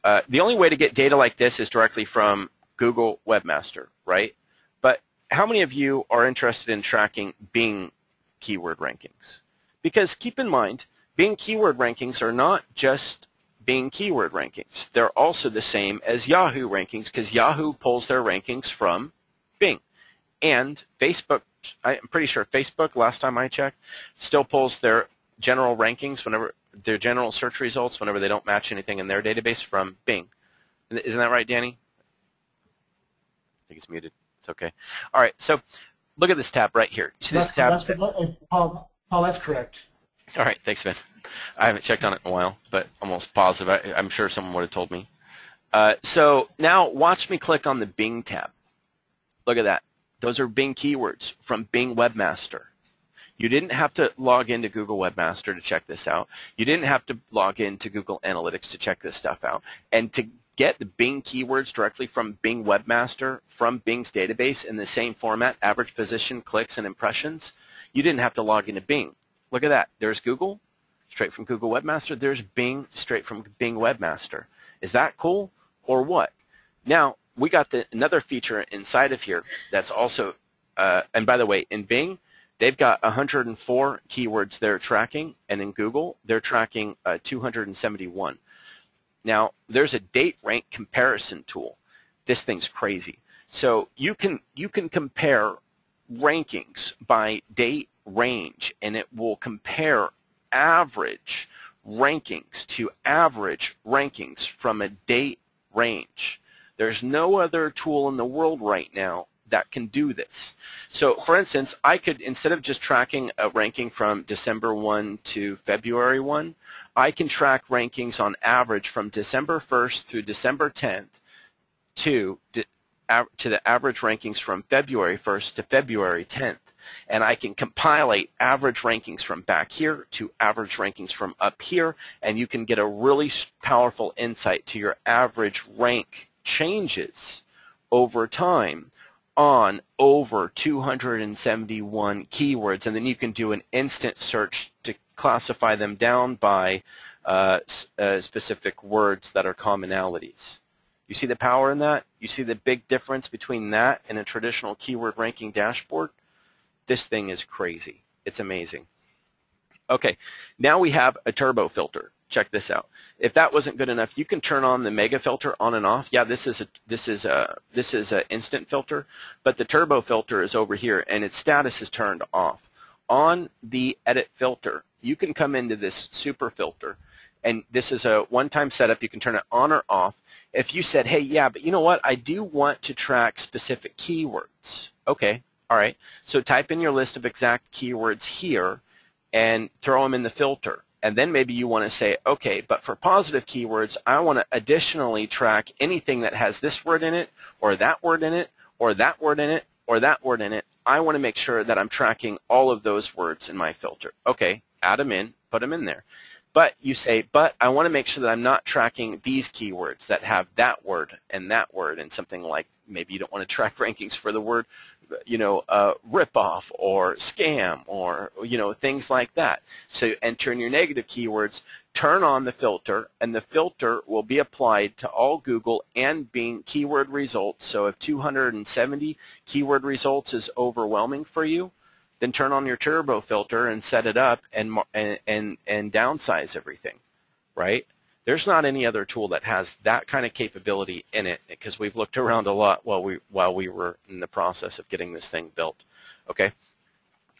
Speaker 1: The only way to get data like this is directly from Google Webmaster, right? But how many of you are interested in tracking Bing keyword rankings? Because keep in mind, Bing keyword rankings are not just Bing keyword rankings. They're also the same as Yahoo rankings because Yahoo pulls their rankings from Bing. And Facebook, I'm pretty sure Facebook, last time I checked, still pulls their general rankings, their general search results, whenever they don't match anything in their database from Bing. Isn't that right, Danny? I think it's muted. It's okay. All right, so look at this tab right here. You see this tab?
Speaker 2: Paul, that's correct.
Speaker 1: All right, thanks, Ben. I haven't checked on it in a while, but almost positive. I'm sure someone would have told me. So now watch me click on the Bing tab. Look at that. Those are Bing keywords from Bing Webmaster. You didn't have to log into Google Webmaster to check this out. You didn't have to log into Google Analytics to check this stuff out. And to get the Bing keywords directly from Bing Webmaster, from Bing's database in the same format, average position, clicks, and impressions, you didn't have to log into Bing. Look at that. There's Google, straight from Google Webmaster. There's Bing, straight from Bing Webmaster. Is that cool or what? Now, we got another feature inside of here that's also, and by the way, in Bing, they've got 104 keywords they're tracking, and in Google, they're tracking 271. Now, there's a date rank comparison tool. This thing's crazy. So you can compare rankings by date range, and it will compare average rankings to average rankings from a date range. There's no other tool in the world right now that can do this. So for instance, I could, instead of just tracking a ranking from December 1 to February 1, I can track rankings on average from December 1st through December 10th to the average rankings from February 1st to February 10th. And I can compilate average rankings from back here to average rankings from up here, and you can get a really powerful insight to your average rank changes over time on over 271 keywords, and then you can do an instant search to classify them down by specific words that are commonalities. You see the power in that? You see the big difference between that and a traditional keyword ranking dashboard? This thing is crazy. It's amazing. Okay, now we have a turbo filter. Check this out. If that wasn't good enough, you can turn on the mega filter on and off. Yeah, this is a instant filter, but the turbo filter is over here, and its status is turned off. On the edit filter, you can come into this super filter, and this is a one-time setup. You can turn it on or off. If you said, hey, yeah, but you know what? I do want to track specific keywords. Okay. All right, so type in your list of exact keywords here and throw them in the filter. And then maybe you want to say, okay, but for positive keywords, I want to additionally track anything that has this word in it, or that word in it, or that word in it, or that word in it. I want to make sure that I'm tracking all of those words in my filter. Okay, add them in, put them in there. But you say, but I want to make sure that I'm not tracking these keywords that have that word and something like, maybe you don't want to track rankings for the word, rip-off or scam or, things like that. So enter in your negative keywords, turn on the filter, and the filter will be applied to all Google and Bing keyword results. So if 270 keyword results is overwhelming for you, then turn on your turbo filter and set it up and downsize everything, right? There's not any other tool that has that kind of capability in it, because we've looked around a lot while we were in the process of getting this thing built. Okay,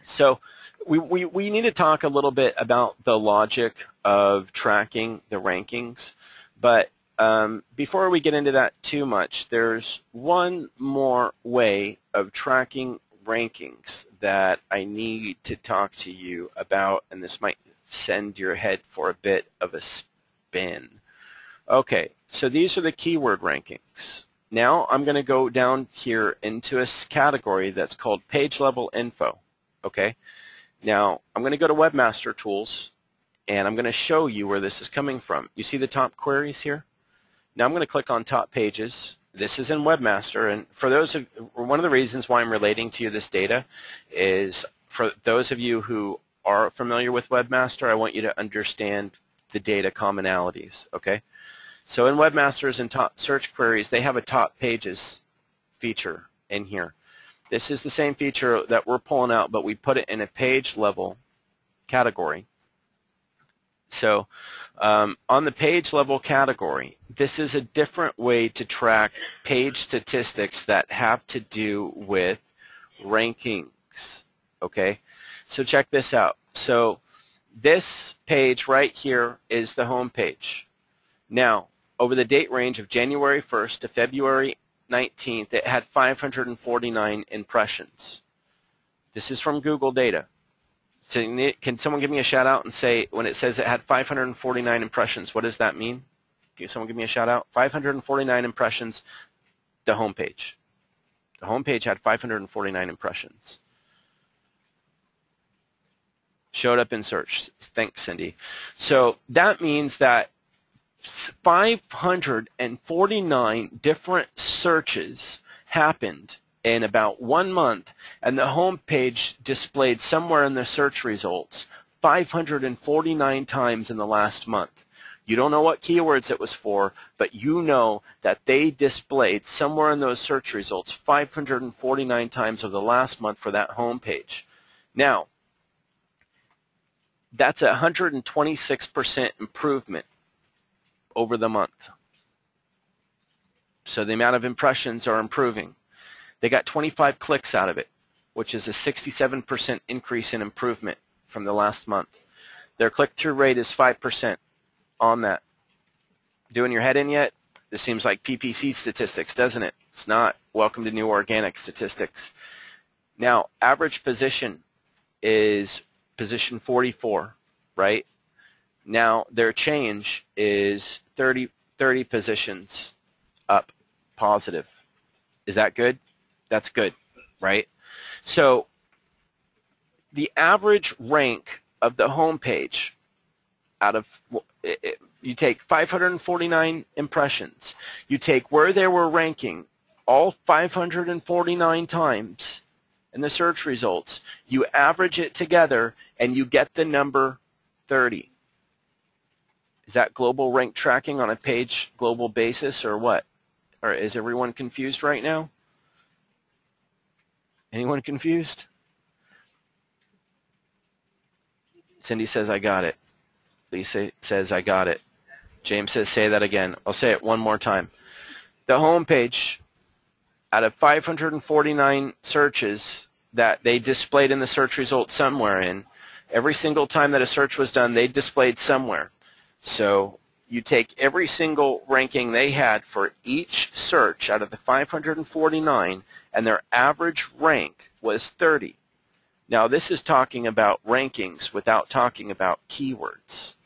Speaker 1: so we need to talk a little bit about the logic of tracking the rankings, but before we get into that too much, there's one more way of tracking rankings that I need to talk to you about, and this might send your head for a bit of a spin. Okay, so these are the keyword rankings. Now I'm going to go down here into a category that's called page level info. Okay, now I'm going to go to Webmaster Tools, and I'm going to show you where this is coming from. You see the top queries here? Now I'm going to click on top pages. This is in Webmaster, and for those of, one of the reasons why I'm relating to you this data is for those of you who are familiar with Webmaster, I want you to understand the data commonalities, okay? So in Webmasters and top search queries, they have a top pages feature in here. This is the same feature that we're pulling out, but we put it in a page level category. So on the page level category, this is a different way to track page statistics that have to do with rankings, okay? So check this out. So this page right here is the home page. Now, over the date range of January 1st to February 19th, it had 549 impressions. This is from Google data. So can someone give me a shout out and say, when it says it had 549 impressions, what does that mean? Can someone give me a shout out? 549 impressions, the home page. The home page had 549 impressions. Showed up in search. Thanks, Cindy. So that means that 549 different searches happened in about 1 month, and the home page displayed somewhere in the search results 549 times in the last month. You don't know what keywords it was for, but you know that they displayed somewhere in those search results 549 times over the last month for that home page. Now, that's a 126% improvement over the month. So the amount of impressions are improving. They got 25 clicks out of it, which is a 67% increase in improvement from the last month. Their click-through rate is 5% on that. Doing your head in yet? This seems like PPC statistics, doesn't it? It's not. Welcome to New Organic Statistics. Now, average position is position 44, right? Now, their change is 30 positions up positive. Is that good? That's good, right? So the average rank of the home page out of, you take 549 impressions, you take where they were ranking all 549 times in the search results, you average it together, and you get the number 30. Is that global rank tracking on a page global basis, or what? Or is everyone confused right now? Anyone confused? Cindy says, I got it. Lisa says, I got it. James says, say that again. I'll say it one more time. The home page, out of 549 searches that they displayed in the search results somewhere in, every single time that a search was done, they displayed somewhere. So you take every single ranking they had for each search out of the 549, and their average rank was 30. Now, this is talking about rankings without talking about keywords.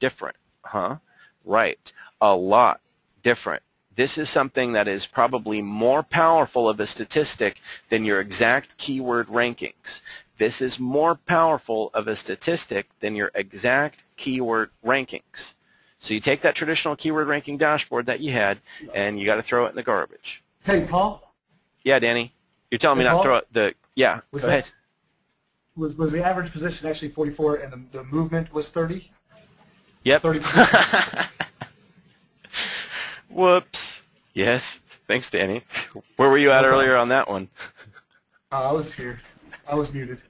Speaker 1: Different, huh? Right. A lot different This is something that is probably more powerful of a statistic than your exact keyword rankings. This is more powerful of a statistic than your exact keyword rankings. So you take that traditional keyword ranking dashboard that you had, and you got to throw it in the garbage.
Speaker 2: Hey, Paul?
Speaker 1: Yeah, Danny? You're telling me not to throw it the, yeah, go ahead.
Speaker 2: Was the average position actually 44 and the movement was 30?
Speaker 1: Yep.
Speaker 2: 30 positions.
Speaker 1: Whoops. Yes. Thanks, Danny. Where were you at earlier on that one?
Speaker 2: I was here. I was muted.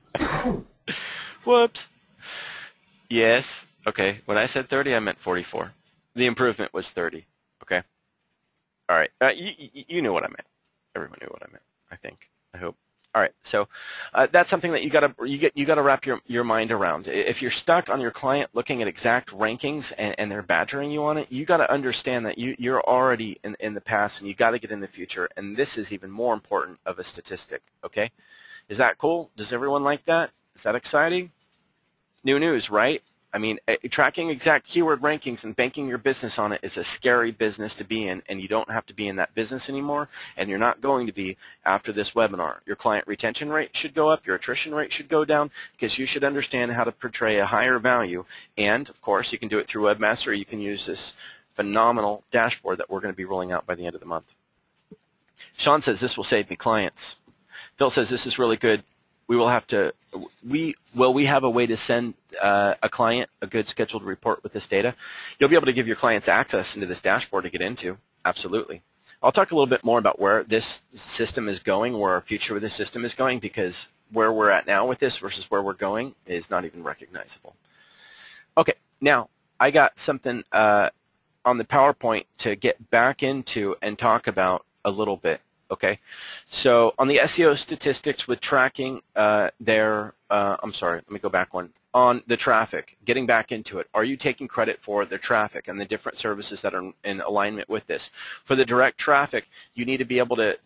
Speaker 1: Whoops. Yes. Okay. When I said 30, I meant 44. The improvement was 30. Okay. All right. You knew what I meant. Everyone knew what I meant, I think. I hope. All right. So that's something that you gotta wrap your mind around. If you're stuck on your client looking at exact rankings and they're badgering you on it, you got to understand that you're already in the past and you got to get in the future. And this is even more important of a statistic. Okay. Is that cool? Does everyone like that? Is that exciting? New news, right? I mean, tracking exact keyword rankings and banking your business on it is a scary business to be in, and you don't have to be in that business anymore, and you're not going to be after this webinar. Your client retention rate should go up, your attrition rate should go down, because you should understand how to portray a higher value, and, of course, you can do it through Webmaster, or you can use this phenomenal dashboard that we're going to be rolling out by the end of the month. Sean says, this will save me clients. Phil says, this is really good. We have a way to send a client a good scheduled report with this data. You'll be able to give your clients access into this dashboard to get into. Absolutely. I'll talk a little bit more about where this system is going, where our future with this system is going, because where we're at now with this versus where we're going is not even recognizable. Okay, now I got something on the PowerPoint to get back into and talk about a little bit. Okay, so on the SEO statistics with tracking I'm sorry, let me go back one. On the traffic, getting back into it, are you taking credit for the traffic and the different services that are in alignment with this? For the direct traffic, you need to be able to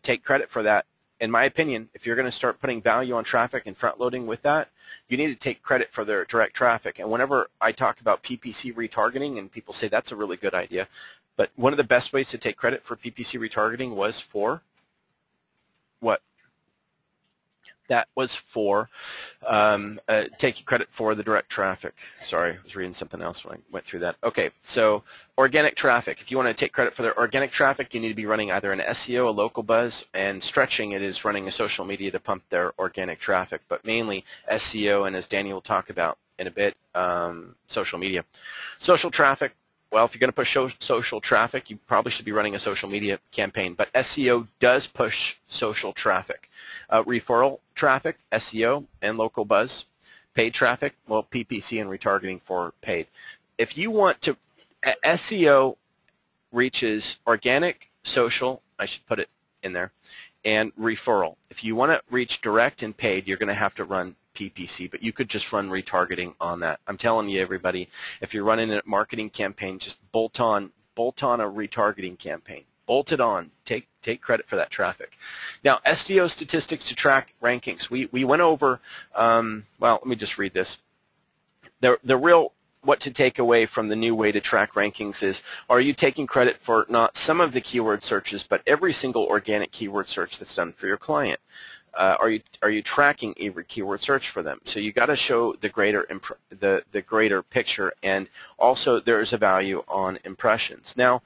Speaker 1: take credit for that. In my opinion, if you're going to start putting value on traffic and front loading with that, you need to take credit for their direct traffic. And whenever I talk about PPC retargeting and people say that's a really good idea, but one of the best ways to take credit for PPC retargeting was for what? That was for taking credit for the direct traffic. Sorry, I was reading something else when I went through that. Okay, so organic traffic. If you want to take credit for their organic traffic, you need to be running either an SEO, a local buzz, and stretching it is running a social media to pump their organic traffic, but mainly SEO, and as Danny will talk about in a bit, social media. Social traffic. Well, if you're going to push social traffic, you probably should be running a social media campaign. But SEO does push social traffic. Referral traffic, SEO, and local buzz. Paid traffic, well, PPC and retargeting for paid. If you want to, SEO reaches organic, social, I should put it in there, and referral. If you want to reach direct and paid, you're going to have to run PPC, but you could just run retargeting on that. I'm telling you, everybody, if you're running a marketing campaign, just bolt on a retargeting campaign. Bolt it on. Take credit for that traffic. Now, SEO statistics to track rankings. We went over, well, let me just read this. The real what to take away from the new way to track rankings is, are you taking credit for not some of the keyword searches, but every single organic keyword search that's done for your client? Are you tracking every keyword search for them? So you got to show the greater picture, and also there is a value on impressions. Now,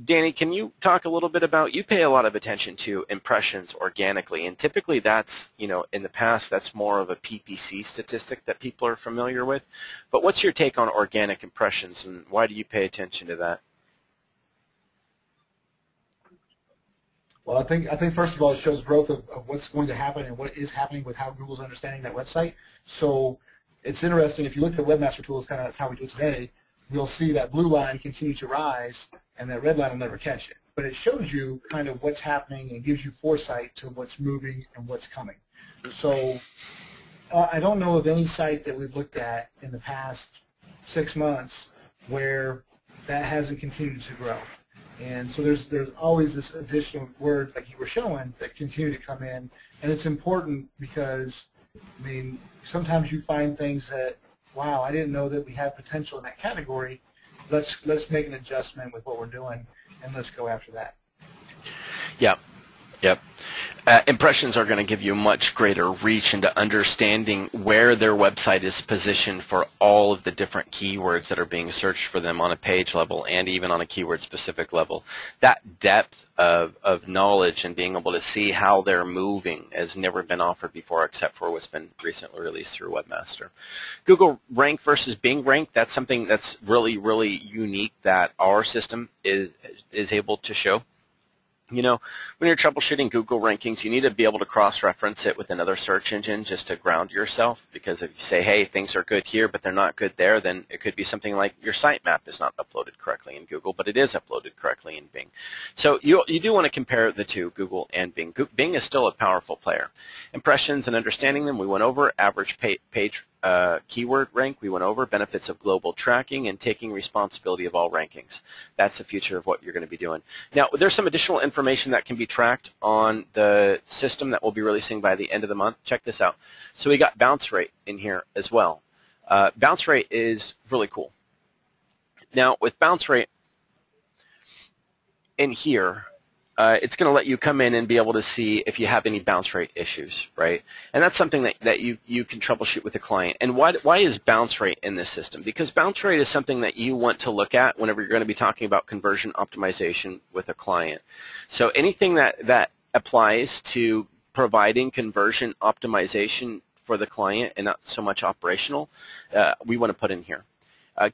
Speaker 1: Danny, can you talk a little bit about, you pay a lot of attention to impressions organically, and typically that's, in the past that's more of a PPC statistic that people are familiar with. But what's your take on organic impressions, and why do you pay attention to that?
Speaker 2: Well, I think first of all it shows growth of what's going to happen and what is happening with how Google's understanding that website. So it's interesting, if you look at Webmaster Tools, kind of that's how we do it today, you'll see that blue line continue to rise and that red line will never catch it. But it shows you kind of what's happening and gives you foresight to what's moving and what's coming. So I don't know of any site that we've looked at in the past 6 months where that hasn't continued to grow. And so there's always this additional words like you were showing that continue to come in, and it's important because, I mean, sometimes you find things that, wow, I didn't know that we had potential in that category, let's make an adjustment with what we're doing, and let's go after that.
Speaker 1: Yep. Yep. Impressions are going to give you much greater reach into understanding where their website is positioned for all of the different keywords that are being searched for them on a page level and even on a keyword specific level. That depth of knowledge and being able to see how they're moving has never been offered before except for what's been recently released through Webmaster. Google rank versus Bing rank, that's something that's really, really unique that our system is able to show. You know, when you're troubleshooting Google rankings, you need to be able to cross-reference it with another search engine just to ground yourself, because if you say, hey, things are good here, but they're not good there, then it could be something like your sitemap is not uploaded correctly in Google, but it is uploaded correctly in Bing. So you do want to compare the two, Google and Bing. Bing is still a powerful player. Impressions and understanding them, we went over. Average page keyword rank, we went over. Benefits of global tracking and taking responsibility of all rankings. That's the future of what you're going to be doing. Now, there's some additional information that can be tracked on the system that we'll be releasing by the end of the month. Check this out. So we got bounce rate in here as well. Bounce rate is really cool. Now, with bounce rate in here, it's going to let you come in and be able to see if you have any bounce rate issues, right? And that's something that you can troubleshoot with the client. And why is bounce rate in this system? Because bounce rate is something that you want to look at whenever you're going to be talking about conversion optimization with a client. So anything that applies to providing conversion optimization for the client and not so much operational, we want to put in here.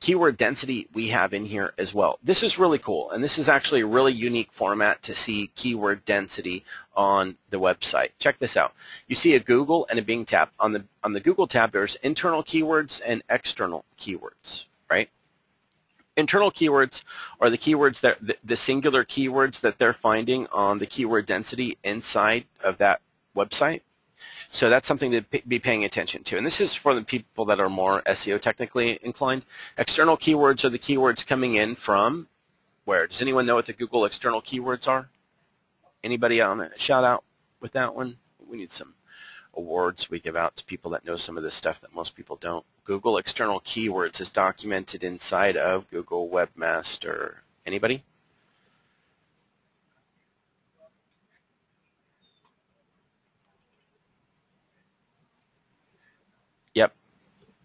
Speaker 1: Keyword density we have in here as well. This is really cool, and this is actually a really unique format to see keyword density on the website. Check this out. You see a Google and a Bing tab. On the Google tab, there's internal keywords and external keywords, right? Internal keywords are the keywords that the singular keywords that they're finding on the keyword density inside of that website. So that's something to be paying attention to. And this is for the people that are more SEO technically inclined. External keywords are the keywords coming in from where? Does anyone know what the Google external keywords are? Anybody on a shout out with that one? We need some awards we give out to people that know some of this stuff that most people don't. Google external keywords is documented inside of Google Webmaster. Anybody? Yep.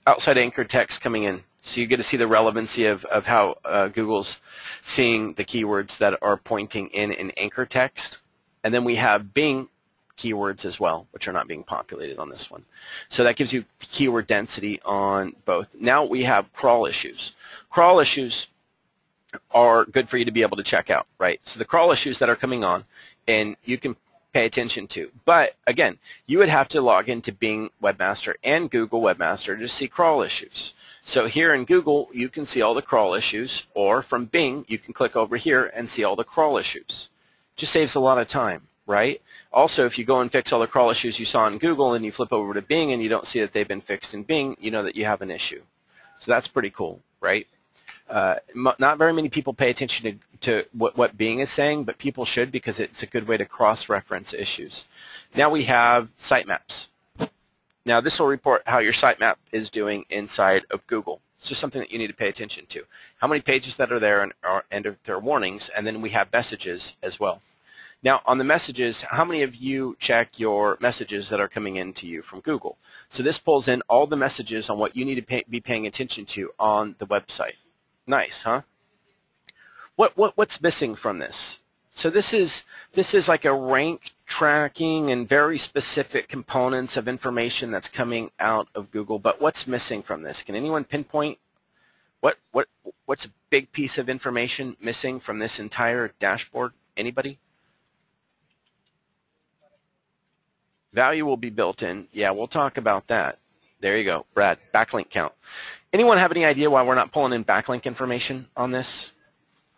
Speaker 1: Outside anchor text coming in. So you get to see the relevancy of how Google's seeing the keywords that are pointing in anchor text. And then we have Bing keywords as well, which are not being populated on this one. So that gives you keyword density on both. Now we have crawl issues. Crawl issues are good for you to be able to check out, right? So the crawl issues that are coming on, and you can pay attention to. But again, you would have to log into Bing Webmaster and Google Webmaster to see crawl issues. So here in Google, you can see all the crawl issues, or from Bing, you can click over here and see all the crawl issues. Just saves a lot of time, right? Also, if you go and fix all the crawl issues you saw in Google and you flip over to Bing and you don't see that they've been fixed in Bing, you know that you have an issue. So that's pretty cool, right? Not very many people pay attention to what Bing is saying, but people should, because it's a good way to cross-reference issues. Now we have sitemaps. Now this will report how your sitemap is doing inside of Google. It's just something that you need to pay attention to. How many pages that are there and there are warnings, and then we have messages as well. Now on the messages, how many of you check your messages that are coming in to you from Google? So this pulls in all the messages on what you need to be paying attention to on the website. Nice, huh? What's missing from this? So this is like a rank tracking and very specific components of information that's coming out of Google. But what's missing from this? Can anyone pinpoint what's a big piece of information missing from this entire dashboard? Anybody? Value will be built in. Yeah, we'll talk about that. There you go, Brad. Backlink count. Anyone have any idea why we're not pulling in backlink information on this?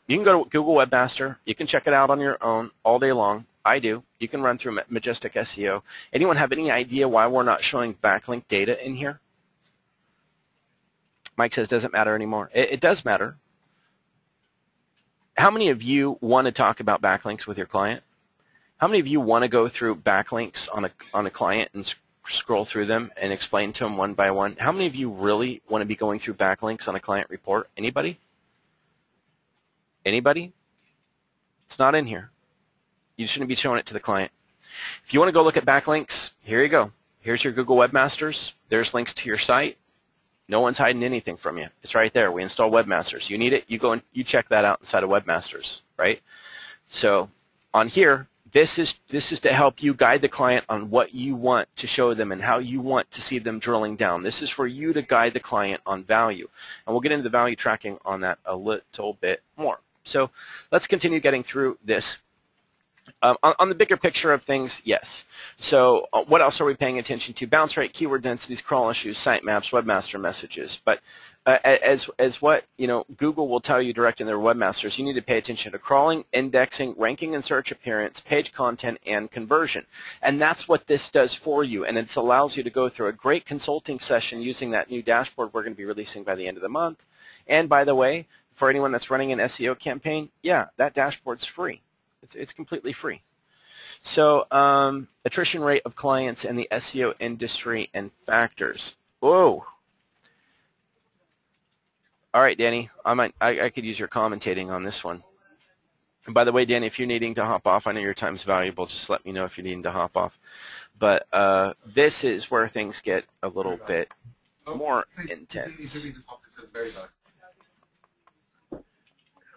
Speaker 1: You can go to Google Webmaster. You can check it out on your own all day long. I do. You can run through Majestic SEO. Anyone have any idea why we're not showing backlink data in here? Mike says doesn't matter anymore. It does matter. How many of you want to talk about backlinks with your client? How many of you want to go through backlinks on a client and scroll through them and explain to them one by one? How many of you really want to be going through backlinks on a client report? Anybody? Anybody? It's not in here. You shouldn't be showing it to the client. If you want to go look at backlinks, here you go. Here's your Google Webmasters. There's links to your site. No one's hiding anything from you. It's right there. We install Webmasters. You need it, you go and you check that out inside of Webmasters, right? So on here, this is to help you guide the client on what you want to show them and how you want to see them drilling down. This is for you to guide the client on value. And we'll get into the value tracking on that a little bit more. So let's continue getting through this. On the bigger picture of things, yes. So what else are we paying attention to? Bounce rate, keyword densities, crawl issues, sitemaps, webmaster messages. But as what Google will tell you direct in their webmasters, you need to pay attention to crawling, indexing, ranking and search appearance, page content, and conversion. And that's what this does for you. And it allows you to go through a great consulting session using that new dashboard we're going to be releasing by the end of the month. And by the way, for anyone that's running an SEO campaign, yeah, that dashboard's free. It's completely free. So attrition rate of clients in the SEO industry and factors. Whoa. All right, Danny, I could use your commentating on this one. And by the way, Danny, if you're needing to hop off, I know your time's valuable. Just let me know if you're needing to hop off. But this is where things get a little bit more intense.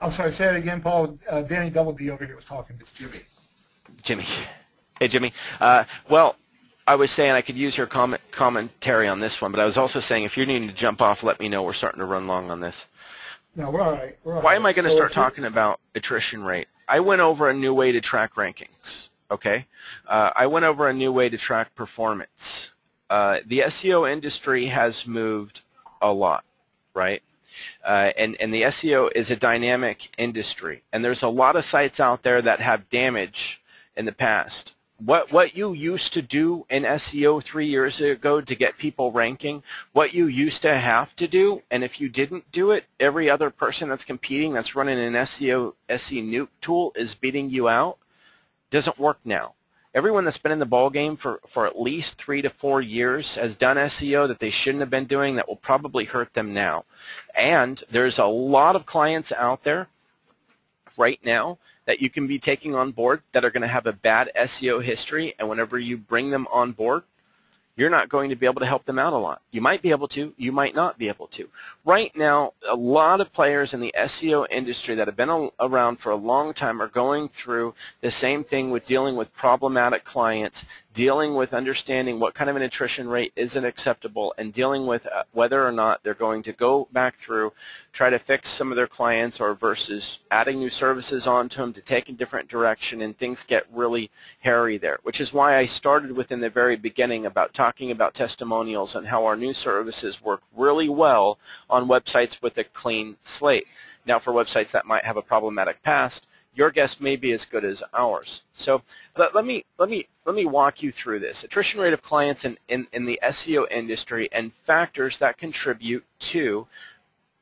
Speaker 2: I'm sorry, say it again, Paul. Danny Double D over here was talking. It's Jimmy.
Speaker 1: Jimmy. Hey, Jimmy. Well, I was saying I could use your commentary on this one, but I was also saying if you're needing to jump off, let me know. We're starting to run long on this.
Speaker 2: No, we're all right.
Speaker 1: Why am I going to start talking about attrition rate? I went over a new way to track rankings, okay? I went over a new way to track performance. The SEO industry has moved a lot, right? And the SEO is a dynamic industry, and there's a lot of sites out there that have damage in the past. What you used to do in SEO 3 years ago to get people ranking, what you used to have to do, and if you didn't do it, every other person that's competing that's running an SEO SE nuke tool is beating you out, doesn't work now. Everyone that's been in the ball game for at least 3 to 4 years has done SEO that they shouldn't have been doing that will probably hurt them now. And there's a lot of clients out there right now that you can be taking on board that are going to have a bad SEO history, and whenever you bring them on board, you're not going to be able to help them out a lot. You might be able to, you might not be able to. Right now, a lot of players in the SEO industry that have been around for a long time are going through the same thing with dealing with problematic clients, dealing with understanding what kind of an attrition rate isn't acceptable, and dealing with whether or not they're going to go back through, try to fix some of their clients, or versus adding new services onto them to take a different direction, and things get really hairy there, which is why I started within the very beginning about talking about testimonials and how our new services work really well on websites with a clean slate. Now, for websites that might have a problematic past, your guess may be as good as ours. So let me walk you through this. Attrition rate of clients in the SEO industry and factors that contribute to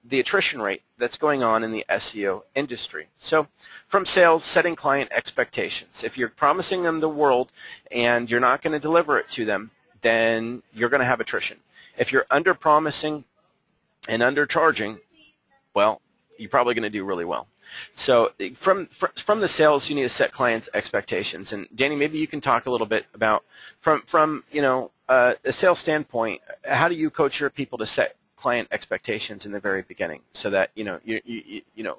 Speaker 1: the attrition rate that's going on in the SEO industry. So from sales, setting client expectations. If you're promising them the world and you're not going to deliver it to them, then you're going to have attrition. If you're under-promising and undercharging, well, you're probably going to do really well. So from the sales, you need to set clients' expectations. And Danny, maybe you can talk a little bit about from a sales standpoint, how do you coach your people to set client expectations in the very beginning, so that you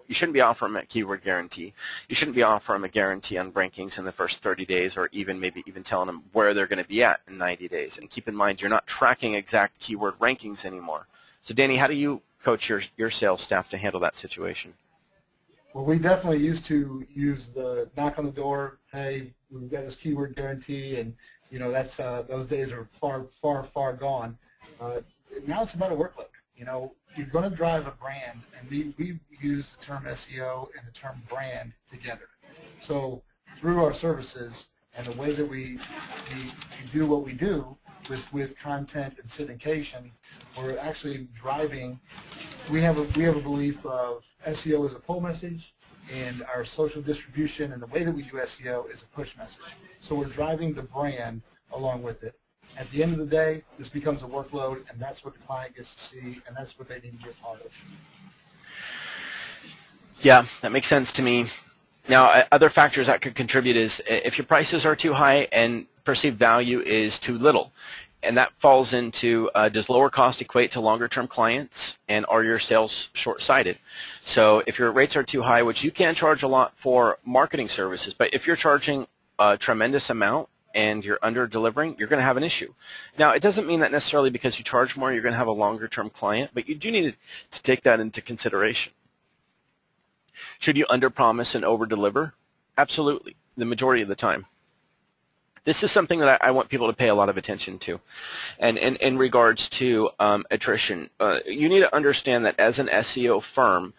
Speaker 1: shouldn't be offering a keyword guarantee. You shouldn't be offering a guarantee on rankings in the first 30 days, or maybe even telling them where they're going to be at in 90 days. And keep in mind, you're not tracking exact keyword rankings anymore. So Danny, how do you coach your sales staff to handle that situation?
Speaker 2: Well, we definitely used to use the knock on the door. Hey, we've got this keyword guarantee, and that's those days are far gone. Now it's about a workload. You're going to drive a brand, and we use the term SEO and the term brand together. So through our services and the way that we do what we do with content and syndication, we're actually driving. We have a belief of SEO as a pull message, and our social distribution and the way that we do SEO is a push message. So we're driving the brand along with it. At the end of the day, this becomes a workload, and that's what the client gets to see, and that's what they need to be a part of.
Speaker 1: Yeah, that makes sense to me. Now, other factors that could contribute is if your prices are too high and perceived value is too little. And that falls into, does lower cost equate to longer-term clients, and are your sales short-sighted? So if your rates are too high, which you can charge a lot for marketing services, but if you're charging a tremendous amount and you're under-delivering, you're going to have an issue. Now, it doesn't mean that necessarily because you charge more, you're going to have a longer-term client, but you do need to take that into consideration. Should you under-promise and over-deliver? Absolutely, the majority of the time. This is something that I want people to pay a lot of attention to. And in regards to attrition, you need to understand that as an SEO firm,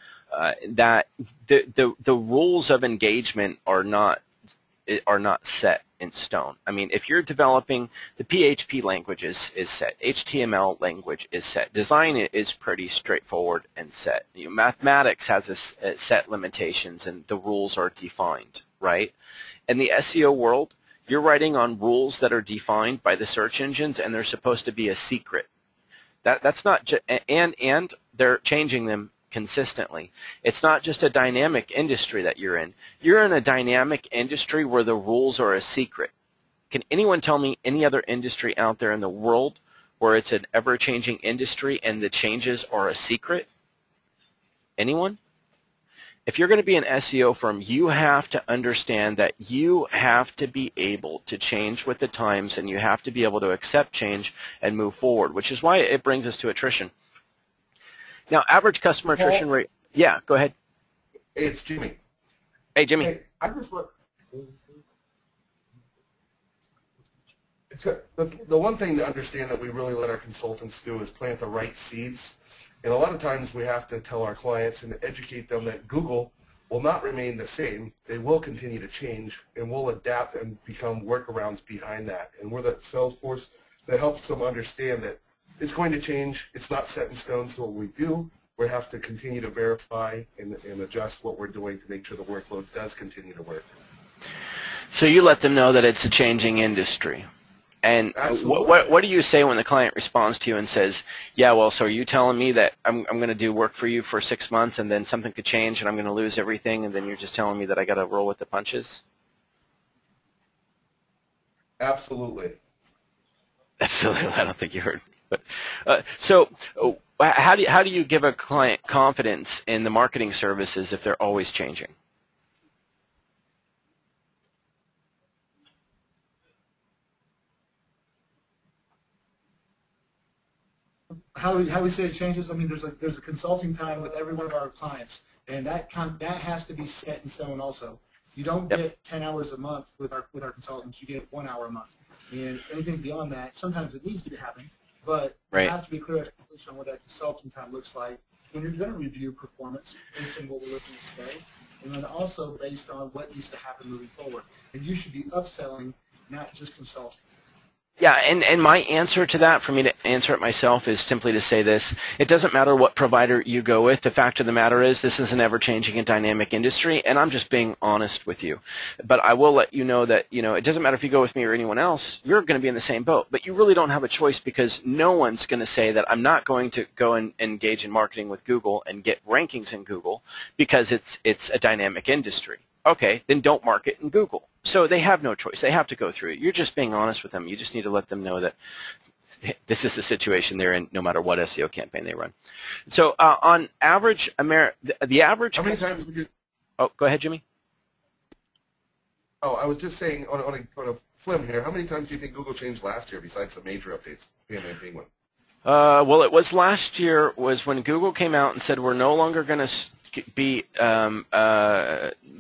Speaker 1: that the rules of engagement are not set in stone. I mean, if you're developing, the PHP language is set, HTML language is set, design is pretty straightforward and set. Mathematics has a set limitations and the rules are defined, right? In the SEO world, you're writing on rules that are defined by the search engines, and they're supposed to be a secret. That's not and they're changing them consistently. It's not just a dynamic industry that you're in. You're in a dynamic industry where the rules are a secret. Can anyone tell me any other industry out there in the world where it's an ever-changing industry and the changes are a secret? Anyone? If you're going to be an SEO firm, you have to understand that you have to be able to change with the times, and you have to be able to accept change and move forward, which is why it brings us to attrition. Now, average customer attrition rate. Yeah, go ahead.
Speaker 3: Hey, it's Jimmy.
Speaker 1: Hey, Jimmy.
Speaker 3: Hey, I just want. The one thing to understand that we really let our consultants do is plant the right seeds. And a lot of times we have to tell our clients and educate them that Google will not remain the same. They will continue to change, and we'll adapt and become workarounds behind that. And we're the sales force that helps them understand that it's going to change. It's not set in stone, so what we do, we have to continue to verify and adjust what we're doing to make sure the workload does continue to work.
Speaker 1: So you let them know that it's a changing industry. And what do you say when the client responds to you and says, yeah, well, so are you telling me that I'm going to do work for you for 6 months and then something could change and I'm going to lose everything, and then you're just telling me that I got to roll with the punches?
Speaker 3: Absolutely.
Speaker 1: Absolutely. I don't think you heard me. But, so how do you give a client confidence in the marketing services if they're always changing?
Speaker 2: How we say it changes, I mean, there's a consulting time with every one of our clients, and that has to be set in stone also. You don't get 10 hours a month with our consultants, you get 1 hour a month. And anything beyond that, sometimes it needs to be happening, but it has to be clear on what that consulting time looks like when you're going to review performance based on what we're looking at today, and then also based on what needs to happen moving forward. And you should be upselling, not just consulting.
Speaker 1: Yeah, and my answer to that, for me to answer it myself, is simply to say this: it doesn't matter what provider you go with. The fact of the matter is this is an ever-changing and dynamic industry, and I'm just being honest with you. But I will let you know that, it doesn't matter if you go with me or anyone else, you're going to be in the same boat. But you really don't have a choice, because no one's going to say that I'm not going to go and engage in marketing with Google and get rankings in Google because it's a dynamic industry. Okay, then don't market in Google. So they have no choice. They have to go through it. You're just being honest with them. You just need to let them know that this is the situation they're in no matter what SEO campaign they run. So on average, the average...
Speaker 3: How many times would you...
Speaker 1: Oh, go ahead, Jimmy.
Speaker 3: Oh, I was just saying on a flim here, how many times do you think Google changed last year besides the major updates, PMA being one?
Speaker 1: Well, it was last year was when Google came out and said we're no longer going to be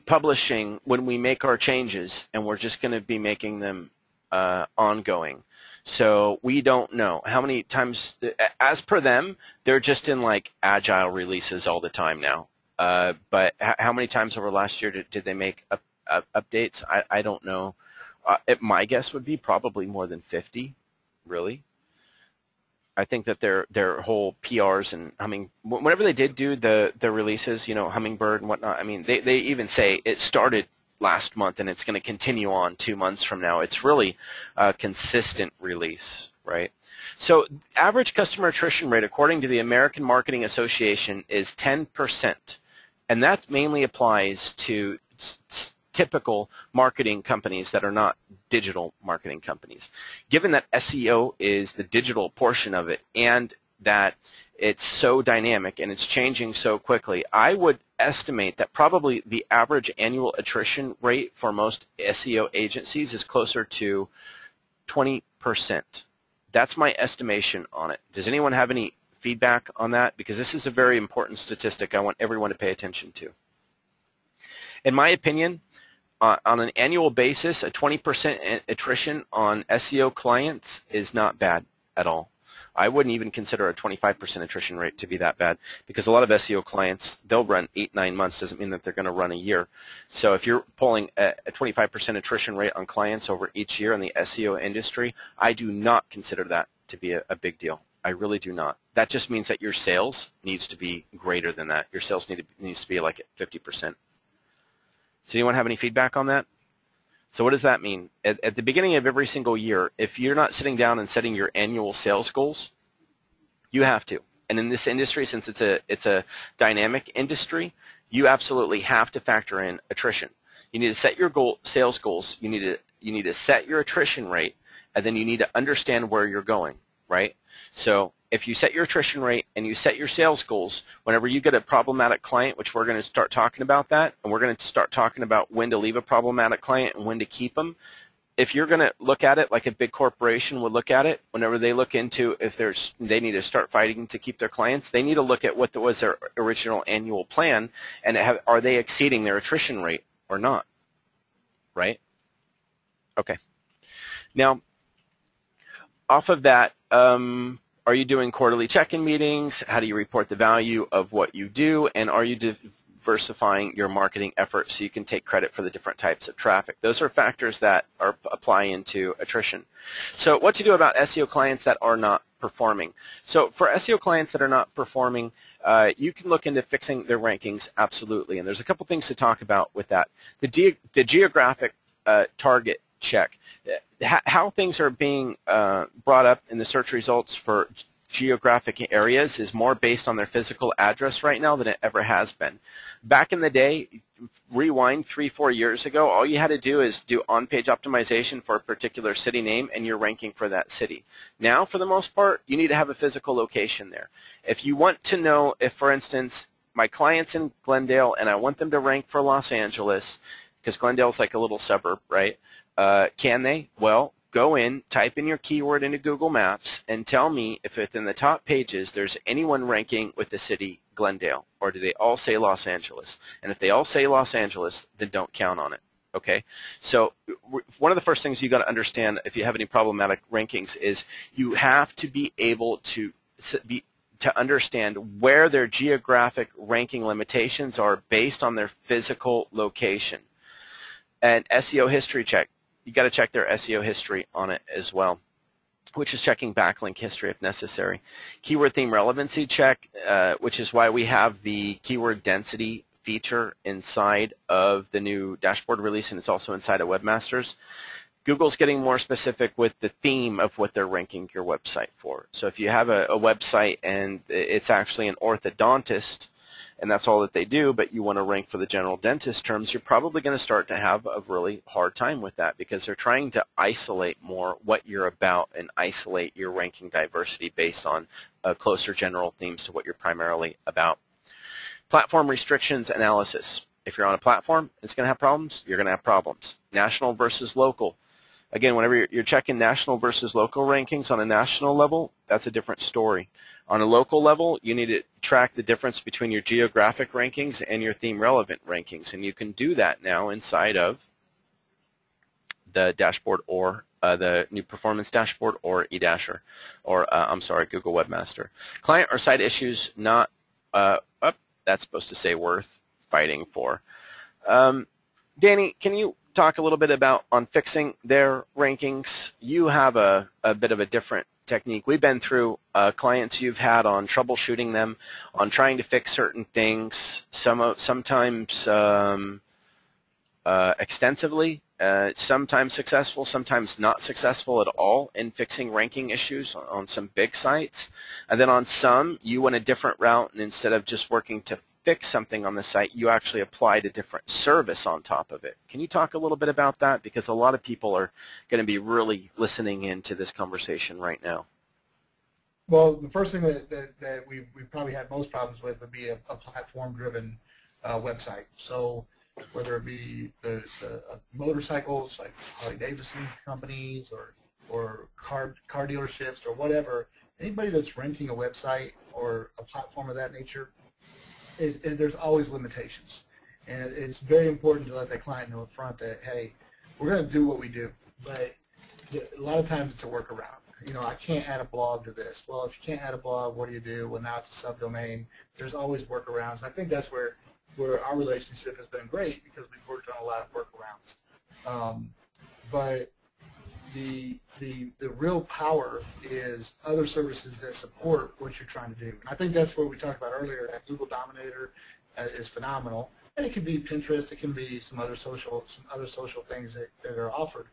Speaker 1: publishing when we make our changes, and we're just going to be making them ongoing. So we don't know how many times, as per them, they're just in like agile releases all the time now. But how many times over last year did they make updates? I don't know. My guess would be probably more than 50, really. I think that their whole PRs and whenever they did do the releases, Hummingbird and whatnot, I mean, they even say it started last month and it's going to continue on 2 months from now. It's really a consistent release, right? So average customer attrition rate, according to the American Marketing Association, is 10%. And that mainly applies to typical marketing companies that are not digital marketing companies. Given that SEO is the digital portion of it and that it's so dynamic and it's changing so quickly, I would estimate that probably the average annual attrition rate for most SEO agencies is closer to 20%. That's my estimation on it. Does anyone have any feedback on that? Because this is a very important statistic I want everyone to pay attention to. In my opinion, on an annual basis, a 20% attrition on SEO clients is not bad at all. I wouldn't even consider a 25% attrition rate to be that bad, because a lot of SEO clients, they'll run 8-9 months, doesn't mean that they're going to run a year. So if you're pulling a 25% attrition rate on clients over each year in the SEO industry, I do not consider that to be a big deal. I really do not. That just means that your sales needs to be greater than that. Your sales needs to be like at 50%. Does anyone have any feedback on that? So what does that mean? At the beginning of every single year, if you're not sitting down and setting your annual sales goals, you have to. And in this industry, since it's a dynamic industry, you absolutely have to factor in attrition. You need to set your sales goals. You need to set your attrition rate, and then you need to understand where you're going, right? So if you set your attrition rate and you set your sales goals, whenever you get a problematic client, which we're going to start talking about that, and we're going to start talking about when to leave a problematic client and when to keep them, if you're going to look at it like a big corporation would look at it, whenever they look into if they need to start fighting to keep their clients, they need to look at what was their original annual plan, and are they exceeding their attrition rate or not, right? Okay. Now, off of that, are you doing quarterly check-in meetings? How do you report the value of what you do? And are you diversifying your marketing efforts so you can take credit for the different types of traffic? Those are factors that apply into attrition. So what to do about SEO clients that are not performing? So for SEO clients that are not performing, you can look into fixing their rankings, absolutely. And there's a couple things to talk about with that. The geographic target check. How things are being brought up in the search results for geographic areas is more based on their physical address right now than it ever has been. Back in the day, rewind 3-4 years ago, all you had to do is do on-page optimization for a particular city name and you're ranking for that city. Now, for the most part, you need to have a physical location there. If you want to know if, for instance, my client's in Glendale and I want them to rank for Los Angeles, because Glendale's like a little suburb, right? Can they? Well, go in, type in your keyword into Google Maps, and tell me if within the top pages there's anyone ranking with the city Glendale, or do they all say Los Angeles? And if they all say Los Angeles, then don't count on it. Okay? So one of the first things you got to understand if you have any problematic rankings is you have to be able to understand where their geographic ranking limitations are based on their physical location. And SEO history check. You got to check their SEO history on it as well, which is checking backlink history if necessary. Keyword theme relevancy check, which is why we have the keyword density feature inside of the new dashboard release, and it's also inside of Webmasters. Google's getting more specific with the theme of what they're ranking your website for. So if you have a website and it's actually an orthodontist, and that's all that they do, but you want to rank for the general dentist terms, you're probably going to start to have a really hard time with that because they're trying to isolate more what you're about and isolate your ranking diversity based on closer general themes to what you're primarily about. Platform restrictions analysis. If you're on a platform, it's going to have problems. You're going to have problems. National versus local. Again, whenever you're checking national versus local rankings on a national level, that's a different story. On a local level, you need to track the difference between your geographic rankings and your theme relevant rankings, and you can do that now inside of the dashboard or the new performance dashboard or eDasher, or I'm sorry, Google Webmaster. Client or site issues not that's supposed to say worth fighting for. Danny, can you talk a little bit about on fixing their rankings? You have a bit of a different technique. We've been through clients you've had on troubleshooting them, on trying to fix certain things, sometimes extensively, sometimes successful, sometimes not successful at all in fixing ranking issues on some big sites. And then on some, you went a different route, and instead of just working to fix something on the site, you actually applied a different service on top of it. Can you talk a little bit about that? Because a lot of people are going to be really listening into this conversation right now.
Speaker 2: Well, the first thing that we probably had most problems with would be a platform-driven website. So whether it be the motorcycles like Harley-Davidson companies or car dealerships or whatever, anybody that's renting a website or a platform of that nature, there's always limitations. And it's very important to let that client know up front that, hey, we're going to do what we do, but a lot of times it's a workaround. You know, I can't add a blog to this. Well, if you can't add a blog, what do you do? Well, now it's a subdomain. There's always workarounds. I think that's where our relationship has been great because we've worked on a lot of workarounds. But the real power is other services that support what you're trying to do. And I think that's what we talked about earlier. That Google Dominator is phenomenal, and it can be Pinterest. It can be some other social things that are offered.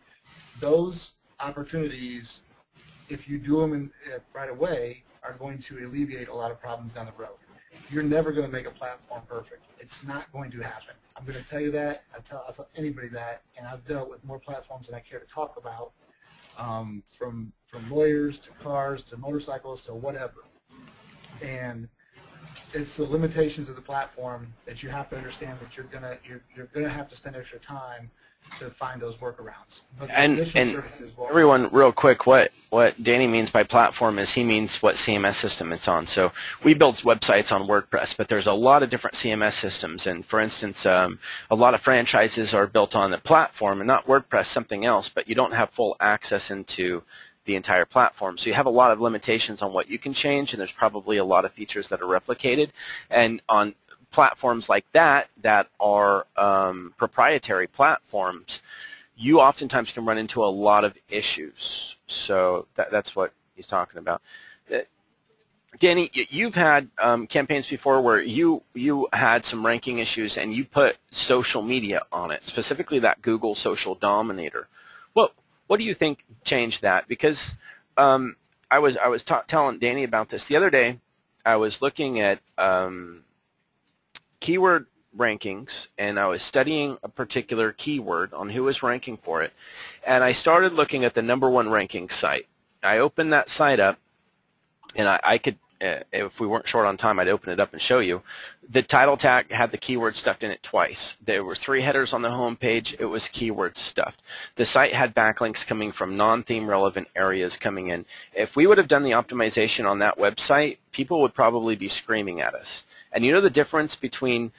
Speaker 2: Those opportunities, if you do them right away, are going to alleviate a lot of problems down the road. You're never going to make a platform perfect. It's not going to happen. I'm going to tell you that. I tell anybody that, and I've dealt with more platforms than I care to talk about, from lawyers to cars to motorcycles to whatever. And it's the limitations of the platform that you have to understand that you're gonna have to spend extra time to find those workarounds. But
Speaker 1: And everyone, real quick, what Danny means by platform is he means what CMS system it's on. So we build websites on WordPress, but there's a lot of different CMS systems. And for instance, a lot of franchises are built on the platform and not WordPress, something else, but you don't have full access into the entire platform. So you have a lot of limitations on what you can change, and there's probably a lot of features that are replicated. And on platforms like that are proprietary platforms, you oftentimes can run into a lot of issues. So that's what he's talking about. Danny, you've had campaigns before where you had some ranking issues and you put social media on it, specifically that Google Social Dominator. What do you think changed that? Because I was telling Danny about this the other day. I was looking at keyword rankings, and I was studying a particular keyword on who was ranking for it, and I started looking at the #1 ranking site. I opened that site up, and I could, if we weren't short on time, I'd open it up and show you. The title tag had the keyword stuffed in it twice. There were 3 headers on the home page. It was keyword stuffed. The site had backlinks coming from non-theme relevant areas coming in. If we would have done the optimization on that website, people would probably be screaming at us. And you know the difference between,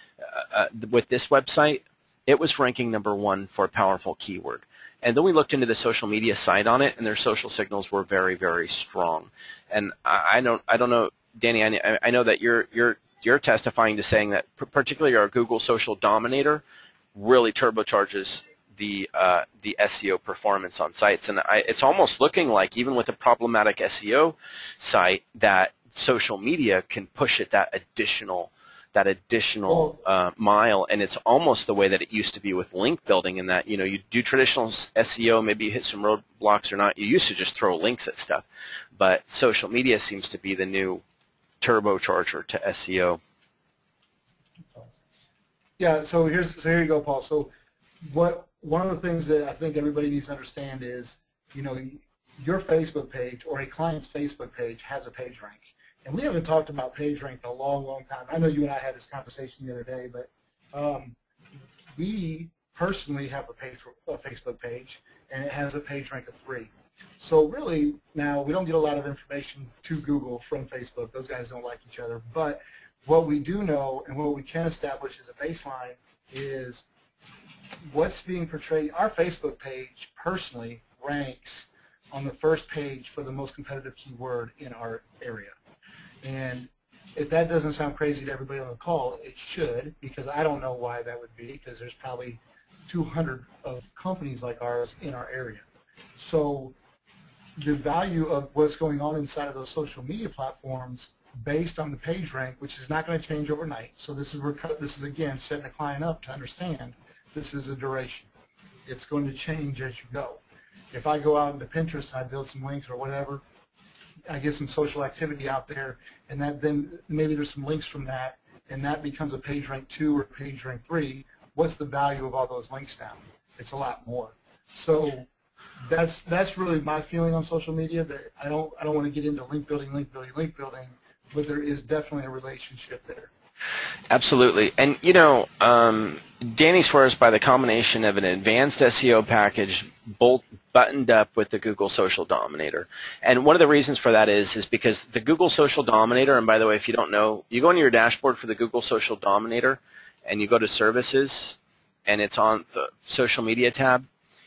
Speaker 1: with this website, it was ranking #1 for a powerful keyword. And then we looked into the social media site on it, and their social signals were very, very strong. And I don't know, Danny, I know that you're testifying to saying that particularly our Google Social Dominator really turbocharges the SEO performance on sites. And it's almost looking like, even with a problematic SEO site, that social media can push it that additional mile, and it's almost the way that it used to be with link building, in that, you know, you do traditional SEO, maybe you hit some roadblocks or not, you used to just throw links at stuff, but social media seems to be the new turbocharger to SEO.
Speaker 2: Yeah, so here you go, Paul. So one of the things that I think everybody needs to understand is, you know, your Facebook page or a client's Facebook page has a page rank. And we haven't talked about page rank in a long, long time. I know you and I had this conversation the other day, but we personally have a Facebook page, and it has a page rank of 3. So really, now, we don't get a lot of information to Google from Facebook. Those guys don't like each other. But what we do know and what we can establish as a baseline is what's being portrayed. Our Facebook page personally ranks on the first page for the most competitive keyword in our area. And if that doesn't sound crazy to everybody on the call, it should, because I don't know why that would be, because there's probably 200 of companies like ours in our area. So the value of what's going on inside of those social media platforms based on the page rank, which is not going to change overnight. So this is again setting the client up to understand this is a duration. It's going to change as you go. If I go out into Pinterest and I build some links or whatever, I get some social activity out there, and then maybe there's some links from that, and that becomes a page rank 2 or page rank 3, what's the value of all those links now? It's a lot more. So that's really my feeling on social media, that I don't want to get into link building, but there is definitely a relationship there.
Speaker 1: Absolutely. And, you know, Danny swears by the combination of an advanced SEO package buttoned up with the Google Social Dominator. And one of the reasons for that is because the Google Social Dominator, and by the way, if you don't know, you go into your dashboard for the Google Social Dominator, and you go to Services, and it's on the Social Media tab.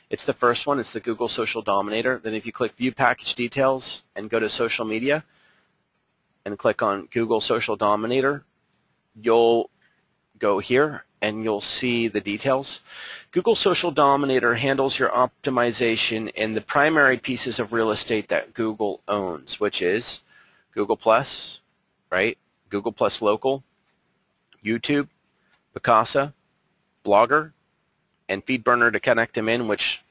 Speaker 1: It's the first one. It's the Google Social Dominator. Then if you click View Package Details and go to Social Media and click on Google Social Dominator, you'll go here and you'll see the details. Google Social Dominator handles your optimization in the primary pieces of real estate that Google owns, which is Google+, right? Google+ Local, YouTube, Picasa, Blogger, and FeedBurner to connect them in, which,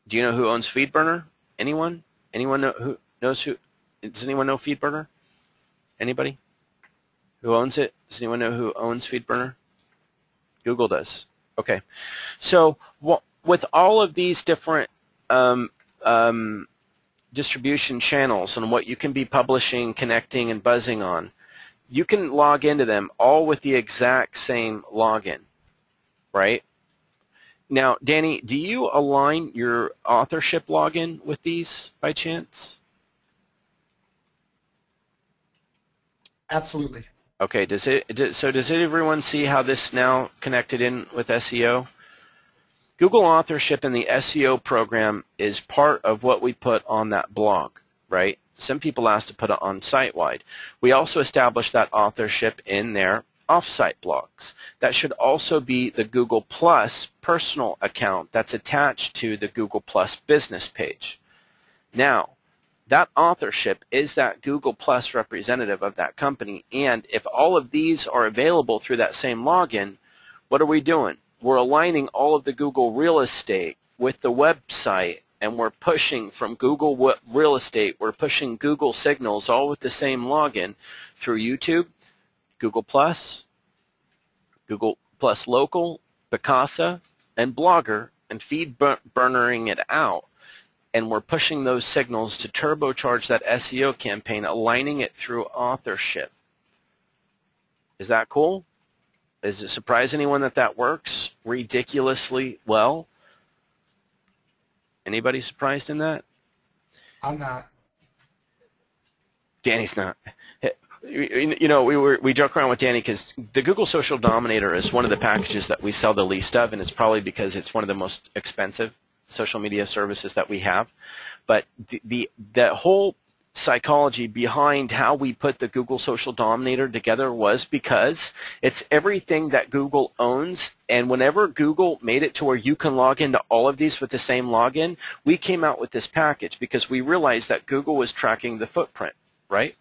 Speaker 1: do you know who owns FeedBurner? Anyone? Anyone know who knows who? Does anyone know FeedBurner? Anybody? Who owns it? Does anyone know who owns FeedBurner? Google does. Okay. So with all of these different distribution channels and what you can be publishing, connecting, and buzzing on, you can log into them all with the exact same login, right? Now, Danny, do you align your authorship login with these by chance?
Speaker 2: Absolutely.
Speaker 1: Okay, does everyone see how this now connected in with SEO? Google authorship in the SEO program is part of what we put on that blog, right? Some people asked to put it on site-wide. We also established that authorship in their off-site blogs. That should also be the Google Plus personal account that's attached to the Google Plus business page. Now, that authorship is that Google Plus representative of that company, and if all of these are available through that same login, what are we doing? We're aligning all of the Google real estate with the website, and we're pushing from Google real estate, we're pushing Google signals all with the same login through YouTube, Google Plus Local, Picasa, and Blogger, and FeedBurnering it out. And we're pushing those signals to turbocharge that SEO campaign, aligning it through authorship. Is that cool? Does it surprise anyone that that works ridiculously well? Anybody surprised in that?
Speaker 2: I'm not.
Speaker 1: Danny's not. You know, we joke around with Danny because the Google Social Dominator is one of the packages that we sell the least of, and it's probably because it's one of the most expensive social media services that we have. But the whole psychology behind how we put the Google Social Dominator together was because it's everything that Google owns, and whenever Google made it to where you can log into all of these with the same login, we came out with this package because we realized that Google was tracking the footprint, right?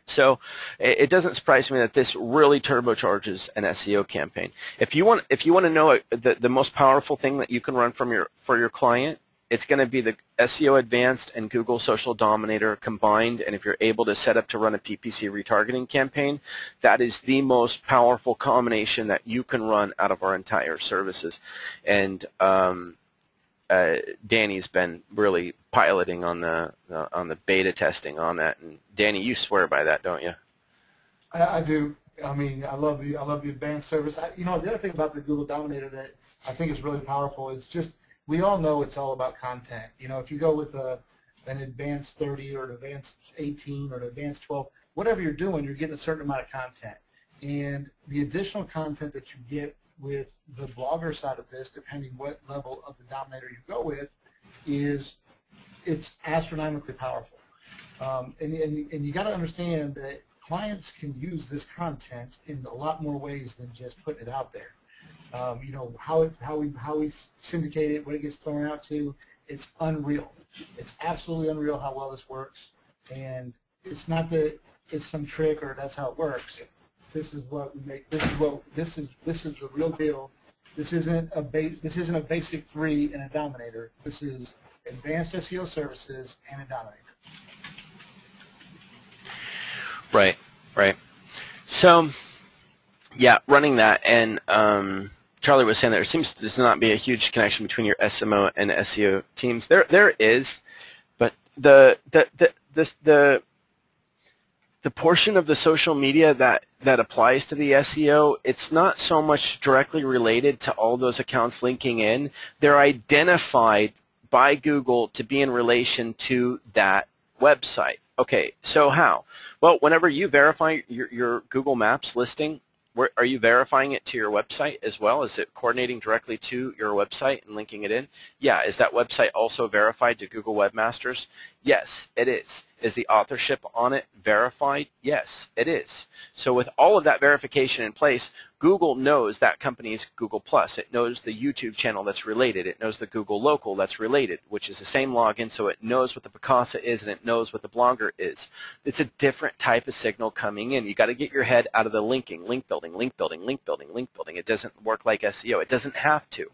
Speaker 1: So it doesn't surprise me that this really turbocharges an SEO campaign. If you want to know the most powerful thing that you can run for your client, it's going to be the SEO Advanced and Google Social Dominator combined. And if you're able to set up to run a PPC retargeting campaign, that is the most powerful combination that you can run out of our entire services. And Danny's been really piloting on the beta testing on that. And Danny, you swear by that, don't you?
Speaker 2: I do. I mean, I love the advanced service. You know, the other thing about the Google Dominator that I think is really powerful is just, we all know it's all about content. You know, if you go with an advanced 30 or an advanced 18 or an advanced 12, whatever you're doing, you're getting a certain amount of content. And the additional content that you get with the blogger side of this, depending what level of the Dominator you go with, it's astronomically powerful. And you got to understand that clients can use this content in a lot more ways than just putting it out there. You know, how we syndicate it, what it gets thrown out to, it's unreal. It's absolutely unreal how well this works. And it's not that it's some trick or that's how it works. This is what we make. This is the real deal. This isn't a basic 3 and a Dominator. This is advanced SEO services and a Dominator.
Speaker 1: Right, right. So Yeah, running that, and Charlie was saying there seems to not be a huge connection between your SMO and SEO teams. There is, but the portion of the social media that applies to the SEO, it's not so much directly related to all those accounts linking in. They're identified by Google to be in relation to that website. Okay, so how? Well, whenever you verify your Google Maps listing, are you verifying it to your website as well? Is it coordinating directly to your website and linking it in? Yeah. Is that website also verified to Google Webmasters? Yes, it is. Is the authorship on it verified? Yes, it is. So with all of that verification in place, Google knows that company's Google+. It knows the YouTube channel that's related. It knows the Google local that's related, which is the same login, so it knows what the Picasa is and it knows what the blogger is. It's a different type of signal coming in. You got to get your head out of the linking, link building, link building, link building, link building. It doesn't work like SEO. It doesn't have to.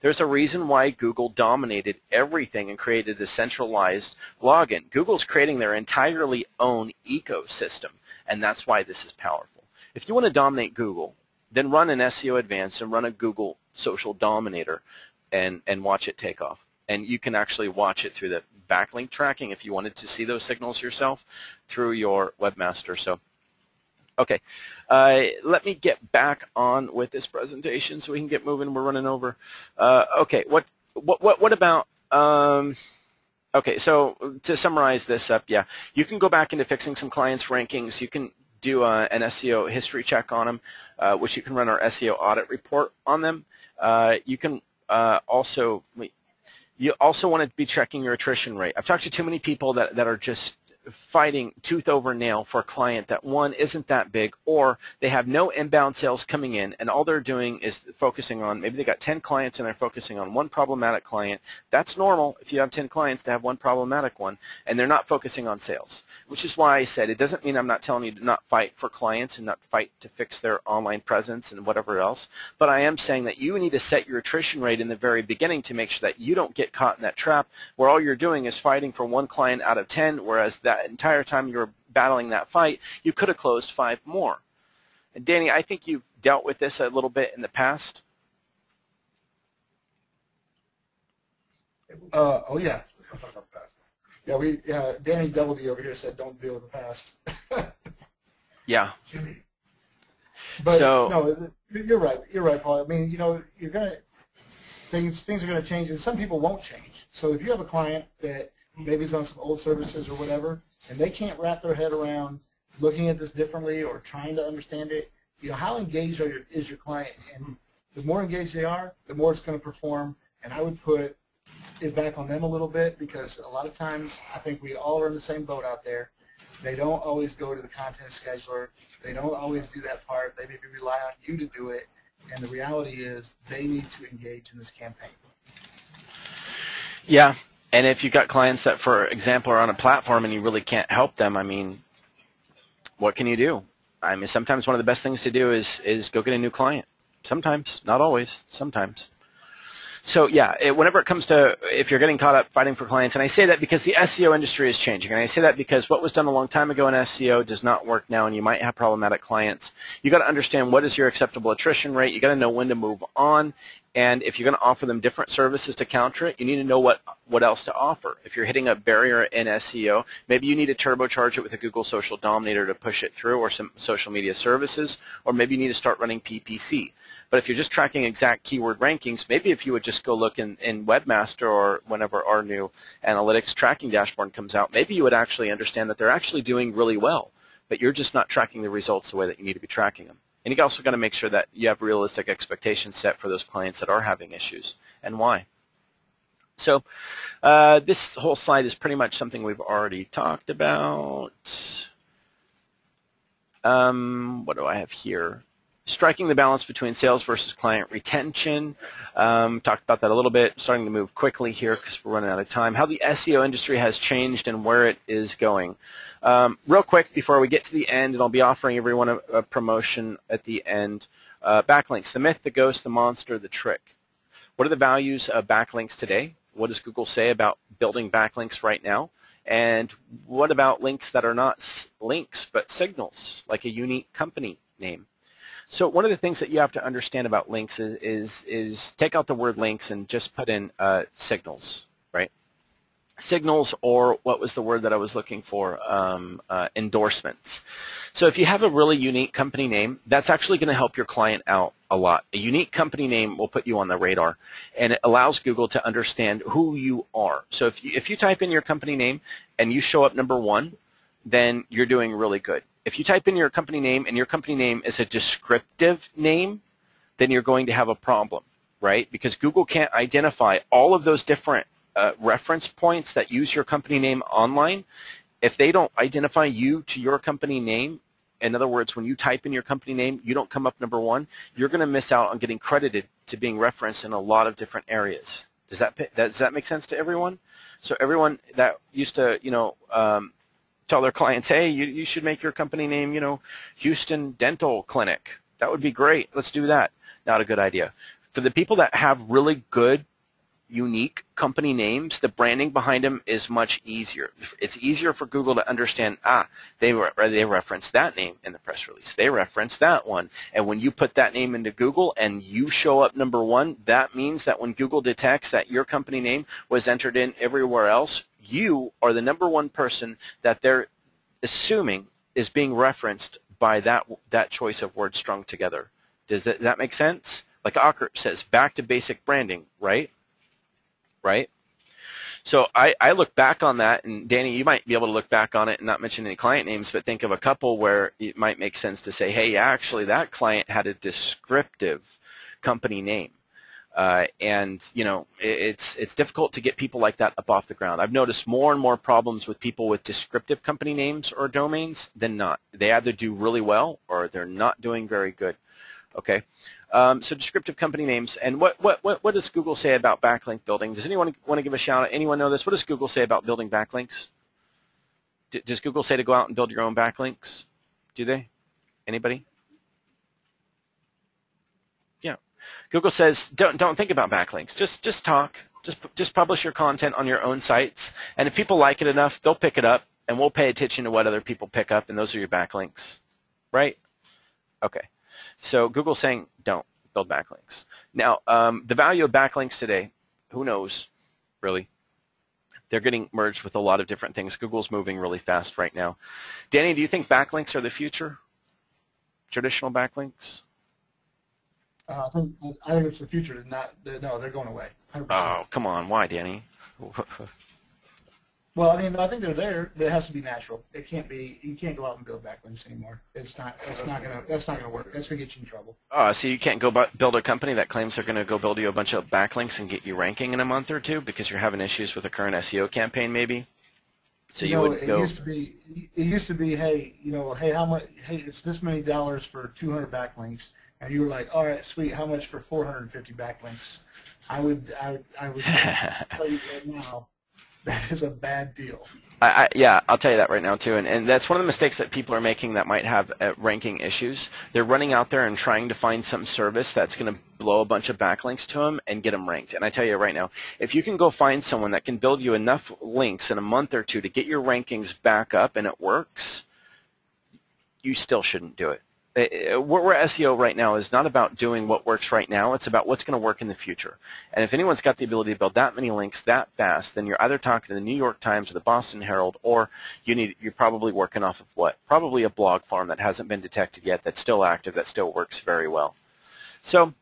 Speaker 1: There's a reason why Google dominated everything and created a centralized login. Google's creating their entirely own ecosystem, and that's why this is powerful. If you want to dominate Google, then run an SEO Advanced and run a Google Social Dominator and watch it take off. And you can actually watch it through the backlink tracking if you wanted to see those signals yourself through your webmaster. So, okay, let me get back on with this presentation so we can get moving. We're running over. Okay, what about? Okay, so to summarize this up, yeah, you can go back into fixing some clients' rankings. You can do an SEO history check on them, which you can run our SEO audit report on them. You can also want to be checking your attrition rate. I've talked to too many people that are just fighting tooth over nail for a client that, one, isn't that big, or they have no inbound sales coming in and all they're doing is focusing on, maybe they got 10 clients and they're focusing on one problematic client. That's normal if you have 10 clients to have one problematic one, and they're not focusing on sales, which is why I said it doesn't mean I'm not telling you to not fight for clients and not fight to fix their online presence and whatever else, but I am saying that you need to set your attrition rate in the very beginning to make sure that you don't get caught in that trap where all you're doing is fighting for one client out of 10, whereas that entire time you were battling that fight, you could have closed 5 more. And Danny, I think you've dealt with this a little bit in the past.
Speaker 2: Oh yeah. Yeah, Danny W over here said don't deal with the past.
Speaker 1: Yeah.
Speaker 2: But
Speaker 1: so,
Speaker 2: no, you're right, Paul. I mean, you know, you're gonna things are gonna change, and some people won't change. So if you have a client that maybe is on some old services or whatever, and they can't wrap their head around looking at this differently or trying to understand it, you know, how engaged is your client? And the more engaged they are, the more it's going to perform. And I would put it back on them a little bit, because a lot of times I think we all are in the same boat out there. They don't always go to the content scheduler. They don't always do that part. They maybe rely on you to do it. And the reality is they need to engage in this campaign.
Speaker 1: yeah. And if you've got clients that, for example, are on a platform and you really can't help them, I mean, what can you do? I mean, sometimes one of the best things to do is go get a new client. Sometimes, not always, sometimes. So yeah, whenever it comes to, if you're getting caught up fighting for clients, and I say that because the SEO industry is changing, and I say that because what was done a long time ago in SEO does not work now, and you might have problematic clients. You got to understand what is your acceptable attrition rate. You got to know when to move on, and if you're going to offer them different services to counter it, you need to know what else to offer. If you're hitting a barrier in SEO, maybe you need to turbocharge it with a Google Social Dominator to push it through, or some social media services, or maybe you need to start running PPC. But if you're just tracking exact keyword rankings, maybe if you would just go look in Webmaster or whenever our new analytics tracking dashboard comes out, maybe you would actually understand that they're actually doing really well, but you're just not tracking the results the way that you need to be tracking them. And you also got to make sure that you have realistic expectations set for those clients that are having issues, and why. So this whole slide is pretty much something we've already talked about. What do I have here? Striking the balance between sales versus client retention. Talked about that a little bit. Starting to move quickly here because we're running out of time. How the SEO industry has changed and where it is going. Real quick before we get to the end, and I'll be offering everyone a promotion at the end. Backlinks, the myth, the ghost, the monster, the trick. What are the values of backlinks today? What does Google say about building backlinks right now? And what about links that are not links but signals, like a unique company name? So one of the things that you have to understand about links is take out the word links and just put in signals, right? Signals, or what was the word that I was looking for? Endorsements. So if you have a really unique company name, that's actually going to help your client out a lot. A unique company name will put you on the radar, and it allows Google to understand who you are. So if you type in your company name and you show up #1, then you're doing really good. If you type in your company name and your company name is a descriptive name, then you're going to have a problem, right? Because Google can't identify all of those different reference points that use your company name online. If they don't identify you to your company name, in other words, when you type in your company name, you don't come up #1, you're going to miss out on getting credited to being referenced in a lot of different areas. Does that make sense to everyone? So everyone that used to, tell their clients, hey, you should make your company name, Houston Dental Clinic. That would be great. Let's do that. Not a good idea. For the people that have really good, unique company names, the branding behind them is much easier. It's easier for Google to understand, they reference that name in the press release. They reference that one. And when you put that name into Google and you show up #1, that means that when Google detects that your company name was entered in everywhere else, you are the #1 person that they're assuming is being referenced by that choice of words strung together. Does that make sense? Like Ockert says, back to basic branding, right? Right? So I look back on that, and Danny, you might be able to look back on it and not mention any client names, but think of a couple where it might make sense to say, hey, actually that client had a descriptive company name. And it's difficult to get people like that up off the ground. I've noticed more and more problems with people with descriptive company names or domains than not. They either do really well or they're not doing very good. Okay, so descriptive company names. And what does Google say about backlink building? Does anyone want to give a shout out? Anyone know this? What does Google say about building backlinks? Does Google say to go out and build your own backlinks? Do they? Anybody? Yeah. Google says don't think about backlinks. Just talk. Just publish your content on your own sites, and if people like it enough, they'll pick it up, and we'll pay attention to what other people pick up, and those are your backlinks, right? Okay. So Google's saying don't build backlinks. Now, the value of backlinks today, who knows, really? They're getting merged with a lot of different things. Google's moving really fast right now. Danny, do you think backlinks are the future? Traditional backlinks?
Speaker 2: I think it's the future. No, they're going away. 100%.
Speaker 1: Oh, come on. Why, Danny?
Speaker 2: Well, I think they're there. But it has to be natural. It can't be. You can't go out and build backlinks anymore. It's not. That's not gonna work. That's gonna get you in trouble.
Speaker 1: So you can't go build a company that claims they're going to go build you a bunch of backlinks and get you ranking in a month or two because you're having issues with the current SEO campaign, maybe. So you would go.
Speaker 2: It used to be. Hey, how much? Hey, it's this many dollars for 200 backlinks, and you were like, all right, sweet. How much for 450 backlinks? I would tell you right now. That is a bad deal.
Speaker 1: Yeah, I'll tell you that right now too, and that's one of the mistakes that people are making that might have ranking issues. They're running out there and trying to find some service that's going to blow a bunch of backlinks to them and get them ranked. And I tell you right now, if you can go find someone that can build you enough links in a month or two to get your rankings back up and it works, you still shouldn't do it. Where SEO right now is not about doing what works right now. It's about what's going to work in the future. And if anyone's got the ability to build that many links that fast, then you're either talking to the New York Times or the Boston Herald, or you're probably working off of what? Probably a blog farm that hasn't been detected yet, that's still active, that still works very well. So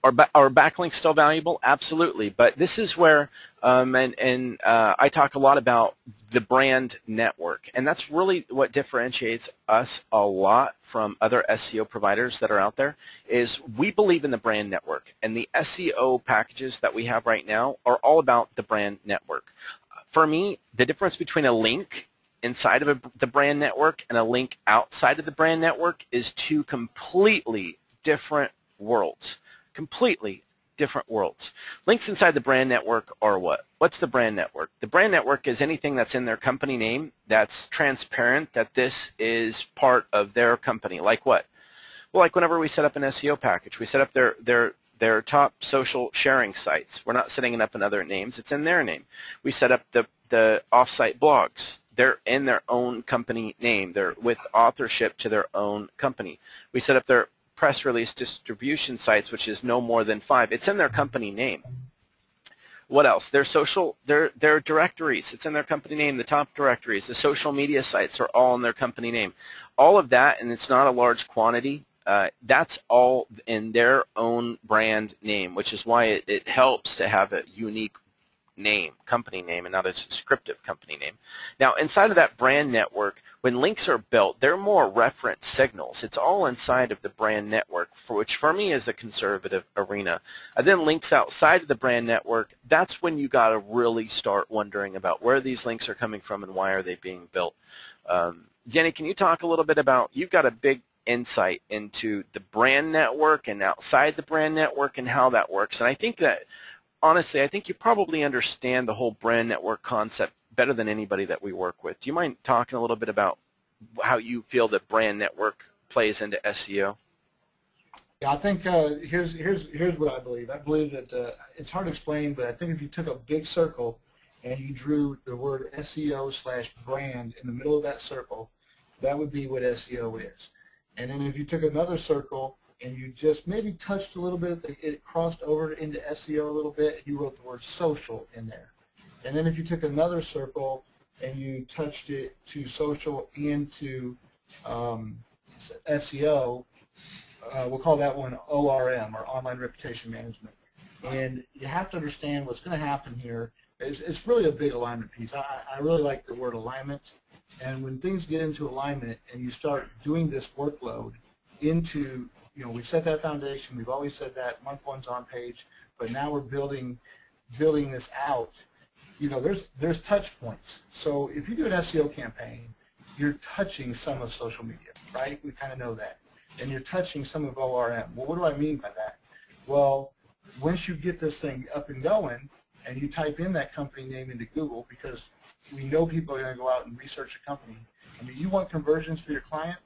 Speaker 1: are backlinks still valuable? Absolutely. But this is where, I talk a lot about the brand network, and that's really what differentiates us a lot from other SEO providers that are out there, is we believe in the brand network, and the SEO packages that we have right now are all about the brand network. For me, the difference between a link inside of the brand network and a link outside of the brand network is two completely different worlds. Completely different worlds. Links inside the brand network are what? What's the brand network? The brand network is anything that's in their company name that's transparent that this is part of their company. Like what? Well, like whenever we set up an SEO package, we set up their top social sharing sites. We're not setting it up in other names. It's in their name. We set up the off-site blogs. They're in their own company name. They're with authorship to their own company. We set up their press release distribution sites, which is no more than 5. It's in their company name. What else? Their social, their directories. It's in their company name. The top directories, the social media sites are all in their company name. All of that, and it's not a large quantity. That's all in their own brand name, which is why it helps to have a unique name, company name, and not a descriptive company name. Now, inside of that brand network, when links are built, they're more reference signals. It's all inside of the brand network, which for me is a conservative arena. And then links outside of the brand network, that's when you got to really start wondering about where these links are coming from and why are they being built. Jenny, can you talk a little bit about, you've got a big insight into the brand network and outside the brand network and how that works. And I think that, honestly, I think you probably understand the whole brand network concept better than anybody that we work with. Do you mind talking a little bit about how you feel that brand network plays into SEO?
Speaker 2: Yeah, I think here's what I believe. I believe that it's hard to explain, but I think if you took a big circle and you drew the word SEO/brand in the middle of that circle, that would be what SEO is. And then if you took another circle and you just maybe touched a little bit, it crossed over into SEO a little bit, and you wrote the word social in there. And then if you took another circle and you touched it to social and to SEO, we'll call that one ORM, or Online Reputation Management. And you have to understand what's going to happen here. It's really a big alignment piece. I really like the word alignment. And when things get into alignment and you start doing this workload into, we set that foundation. We've always said that month one's on page, but now we're building this out. There's touch points. So if you do an SEO campaign, you're touching some of social media, right? We kind of know that. And you're touching some of ORM. Well, what do I mean by that? Well, once you get this thing up and going and you type in that company name into Google, because we know people are going to go out and research a company. I mean, you want conversions for your client,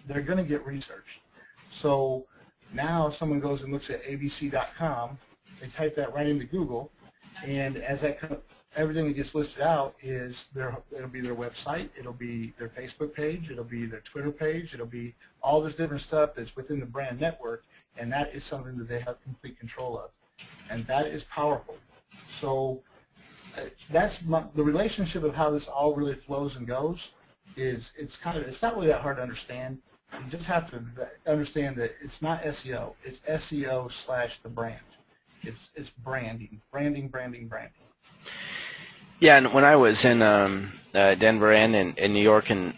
Speaker 2: they're going to get researched. So now if someone goes and looks at abc.com, they type that right into Google, and as everything that gets listed out is it'll be their website, it'll be their Facebook page, it'll be their Twitter page, it'll be all this different stuff that's within the brand network, and that is something that they have complete control of, and that is powerful. So that's the relationship of how this all really flows and goes. It's not really that hard to understand. You just have to understand that it's not SEO. It's SEO/the brand. It's branding.
Speaker 1: Yeah, and when I was in Denver and in New York in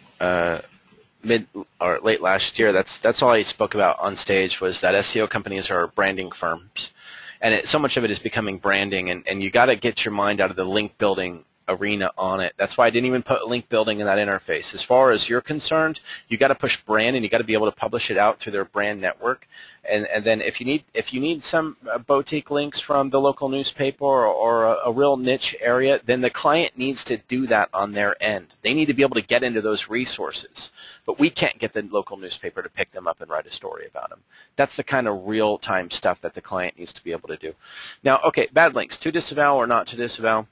Speaker 1: mid or late last year, that's all I spoke about on stage was that SEO companies are branding firms. And so much of it is becoming branding, and you got to get your mind out of the link building arena on it. That's why I didn't even put link building in that interface. As far as you're concerned, you got to push brand, and you got to be able to publish it out through their brand network. And then if you need some boutique links from the local newspaper or a real niche area, then the client needs to do that on their end. They need to be able to get into those resources. But we can't get the local newspaper to pick them up and write a story about them. That's the kind of real-time stuff that the client needs to be able to do. Now, okay, bad links, to disavow or not to disavow.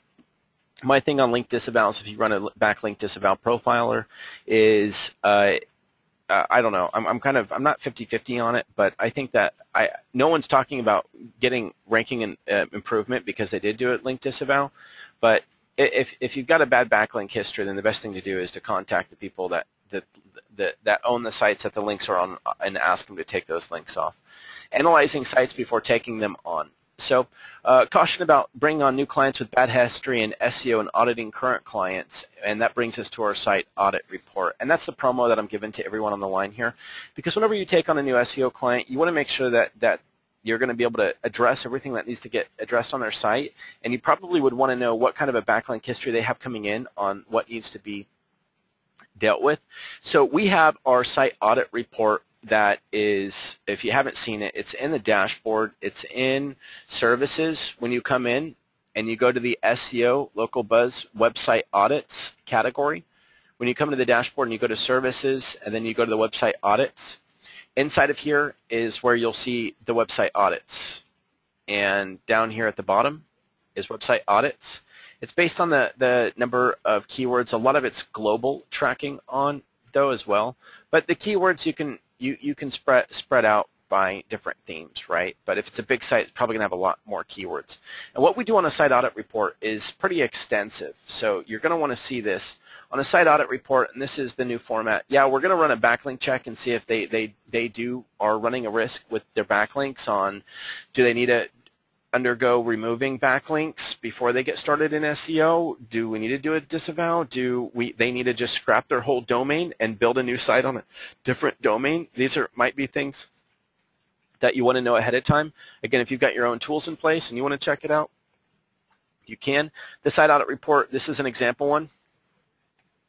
Speaker 1: My thing on link disavows, if you run a backlink disavow profiler, is I don't know. I'm not 50-50 on it, but I think that no one's talking about getting ranking and improvement because they did do it link disavow. But if you've got a bad backlink history, then the best thing to do is to contact the people that own the sites that the links are on and ask them to take those links off. Analyzing sites before taking them on. So caution about bringing on new clients with bad history in SEO and auditing current clients, and that brings us to our site audit report. And that's the promo that I'm giving to everyone on the line here, because whenever you take on a new SEO client, you want to make sure that you're going to be able to address everything that needs to get addressed on their site, and you probably would want to know what kind of a backlink history they have coming in on what needs to be dealt with. So we have our site audit report that is, if you haven't seen it, it's in the dashboard. It's in services when you come in and you go to the SEO Local Buzz website audits category. When you come to the dashboard and you go to services and then you go to the website audits, inside of here is where you'll see the website audits. And down here at the bottom is website audits. It's based on the number of keywords. A lot of it's global tracking on though as well. But the keywords you can spread out by different themes, right? But if it's a big site, it's probably going to have a lot more keywords. And what we do on a site audit report is pretty extensive. So you're going to want to see this on a site audit report, and this is the new format. Yeah, we're going to run a backlink check and see if they are running a risk with their backlinks on, do they need to undergo removing backlinks before they get started in SEO? Do we need to do a disavow? They need to just scrap their whole domain and build a new site on a different domain? These might be things that you want to know ahead of time. Again, if you've got your own tools in place and you want to check it out, you can. The site audit report, this is an example one.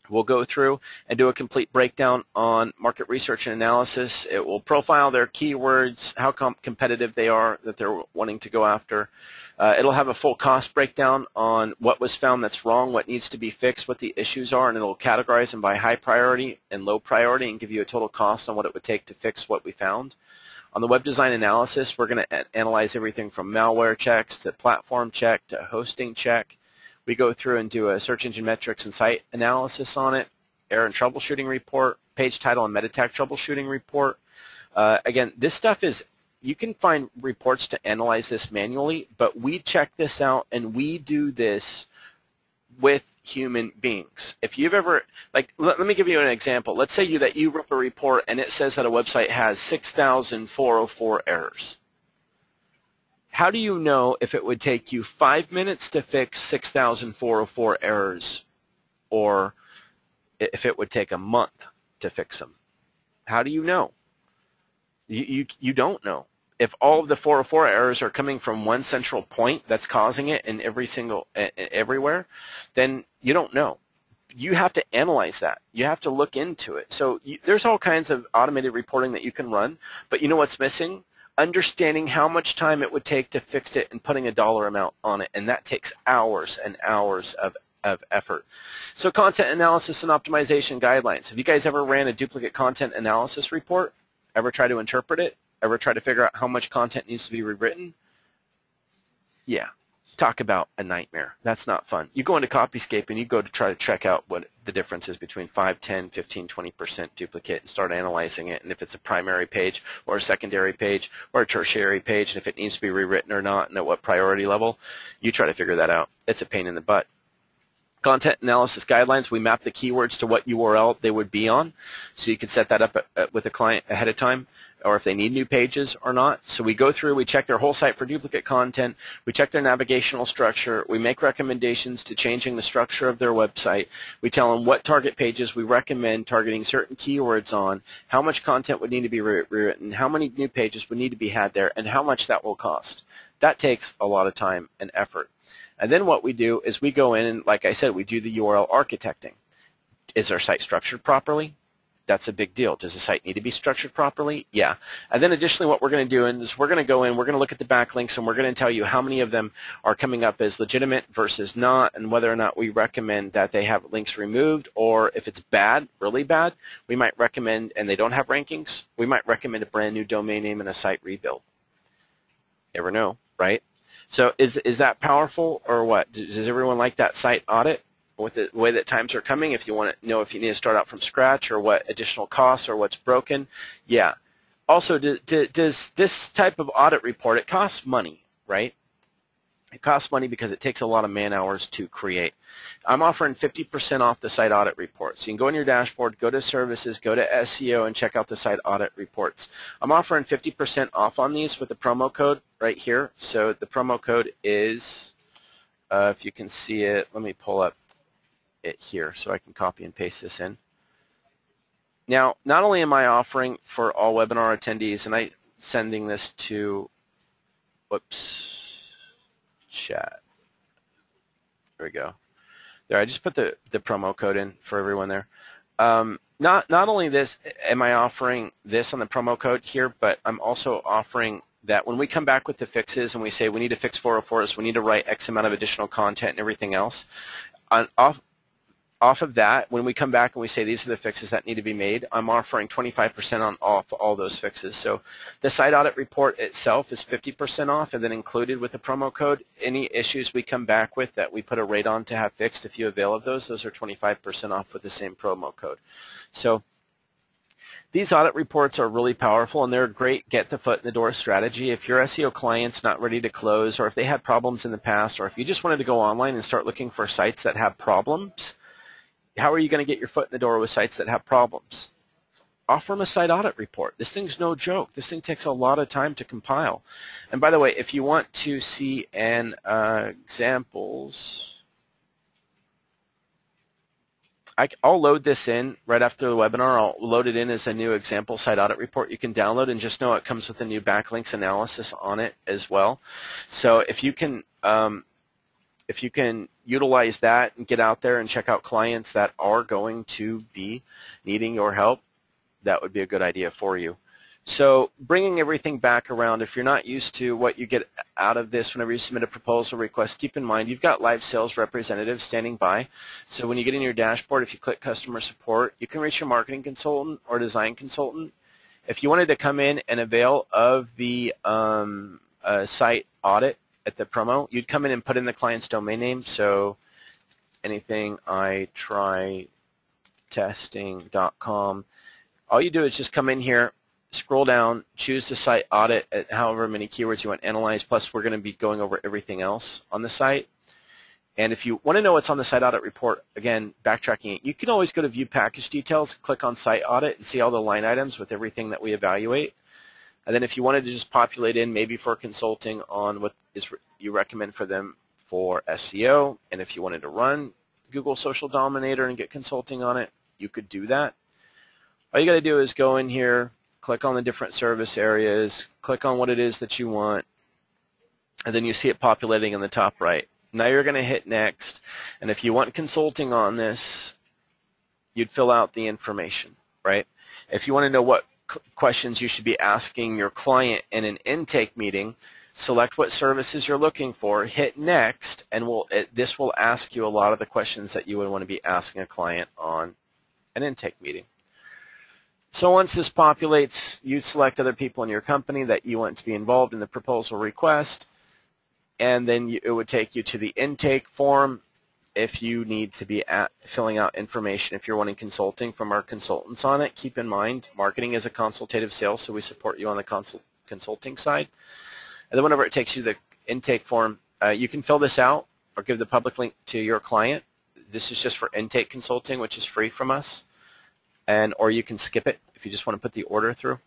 Speaker 1: We'll go through and do a complete breakdown on market research and analysis. It will profile their keywords, how competitive they are that they're wanting to go after. It'll have a full cost breakdown on what was found that's wrong, what needs to be fixed, what the issues are, and it'll categorize them by high priority and low priority and give you a total cost on what it would take to fix what we found. On the web design analysis, we're going to analyze everything from malware checks to platform check to hosting check. We go through and do a search engine metrics and site analysis on it, error and troubleshooting report, page title and meta tag troubleshooting report. Again, this stuff is, you can find reports to analyze this manually, but we check this out and we do this with human beings. If you've ever, like, let me give you an example. Let's say that you rip a report and it says that a website has 6,404 errors. How do you know if it would take you 5 minutes to fix 6,404 errors or if it would take a month to fix them? How do you know? You don't know. If all of the 404 errors are coming from one central point that's causing it in everywhere, then you don't know. You have to analyze that. You have to look into it. So there's all kinds of automated reporting that you can run, but you know what's missing? Understanding how much time it would take to fix it and putting a dollar amount on it, and that takes hours and hours of effort. So content analysis and optimization guidelines. Have you guys ever ran a duplicate content analysis report? Ever try to interpret it? Ever try to figure out how much content needs to be rewritten? Yeah. Talk about a nightmare. That's not fun. You go into Copyscape and you go to try to check out what the difference is between 5, 10, 15, 20% duplicate and start analyzing it. And if it's a primary page or a secondary page or a tertiary page, and if it needs to be rewritten or not and at what priority level, you try to figure that out. It's a pain in the butt. Content analysis guidelines, we map the keywords to what URL they would be on, so you can set that up with the client ahead of time, or if they need new pages or not. So we go through, we check their whole site for duplicate content, we check their navigational structure, we make recommendations to changing the structure of their website, we tell them what target pages we recommend targeting certain keywords on, how much content would need to be rewritten, how many new pages would need to be had there, and how much that will cost. That takes a lot of time and effort. And then what we do is we go in and, like I said, we do the URL architecting. Is our site structured properly? That's a big deal. Does the site need to be structured properly? Yeah. And then additionally what we're going to do is we're going to go in, we're going to look at the backlinks, and we're going to tell you how many of them are coming up as legitimate versus not, and whether or not we recommend that they have links removed, or if it's bad, really bad, we might recommend, and they don't have rankings, we might recommend a brand new domain name and a site rebuild. Never know, right? So is that powerful or what? Does everyone like that site audit with the way that times are coming? If you want to know if you need to start out from scratch or what additional costs or what's broken, yeah. Also, does this type of audit report, it costs money, right? It costs money because it takes a lot of man hours to create. I'm offering 50% off the site audit report. So you can go in your dashboard, go to services, go to SEO, and check out the site audit reports. I'm offering 50% off on these with the promo code right here. So the promo code is, if you can see it, let me pull up it here so I can copy and paste this in. Now, not only am I offering for all webinar attendees, and I'm sending this to, whoops, chat. There we go. There, I just put the promo code in for everyone there. Not only this am I offering this on the promo code here, but I'm also offering that when we come back with the fixes and we say we need to fix 404s, we need to write X amount of additional content and everything else, off of that, when we come back and we say these are the fixes that need to be made, I'm offering 25% on off all those fixes. So the site audit report itself is 50% off, and then included with the promo code, any issues we come back with that we put a rate on to have fixed, if you avail of those are 25% off with the same promo code. So These audit reports are really powerful, and they're a great get the foot in the door strategy. If your SEO client's not ready to close, or if they had problems in the past, or if you just wanted to go online and start looking for sites that have problems, how are you going to get your foot in the door with sites that have problems? Offer them a site audit report. This thing's no joke. This thing takes a lot of time to compile. And by the way, if you want to see an examples, I'll load this in right after the webinar. I'll load it in as a new example site audit report you can download, and just know it comes with a new backlinks analysis on it as well. So if you can utilize that and get out there and check out clients that are going to be needing your help, that would be a good idea for you. So bringing everything back around, if you're not used to what you get out of this whenever you submit a proposal request, keep in mind you've got live sales representatives standing by. So when you get in your dashboard, if you click customer support, you can reach your marketing consultant or design consultant. If you wanted to come in and avail of the site audit at the promo, you'd come in and put in the client's domain name. So anything I try testing.com. All you do is just come in here, scroll down, choose the site audit at however many keywords you want to analyze, plus we're going to be going over everything else on the site. And if you want to know what's on the site audit report, again, backtracking it, you can always go to view package details, click on site audit, and see all the line items with everything that we evaluate. And then if you wanted to just populate in maybe for consulting on what is you recommend for them for SEO, and if you wanted to run Google Social Dominator and get consulting on it, you could do that. All you got to do is go in here, click on the different service areas, click on what it is that you want, and then you see it populating in the top right. Now you're going to hit next, and if you want consulting on this, you'd fill out the information, right? If you want to know what questions you should be asking your client in an intake meeting, select what services you're looking for, hit next, and this will ask you a lot of the questions that you would want to be asking a client on an intake meeting. So once this populates, you select other people in your company that you want to be involved in the proposal request, and then it would take you to the intake form if you need to be filling out information. If you're wanting consulting from our consultants on it, keep in mind marketing is a consultative sale, so we support you on the consulting side. And then whenever it takes you to the intake form, you can fill this out or give the public link to your client. This is just for intake consulting, which is free from us. Or you can skip it if you just want to put the order through.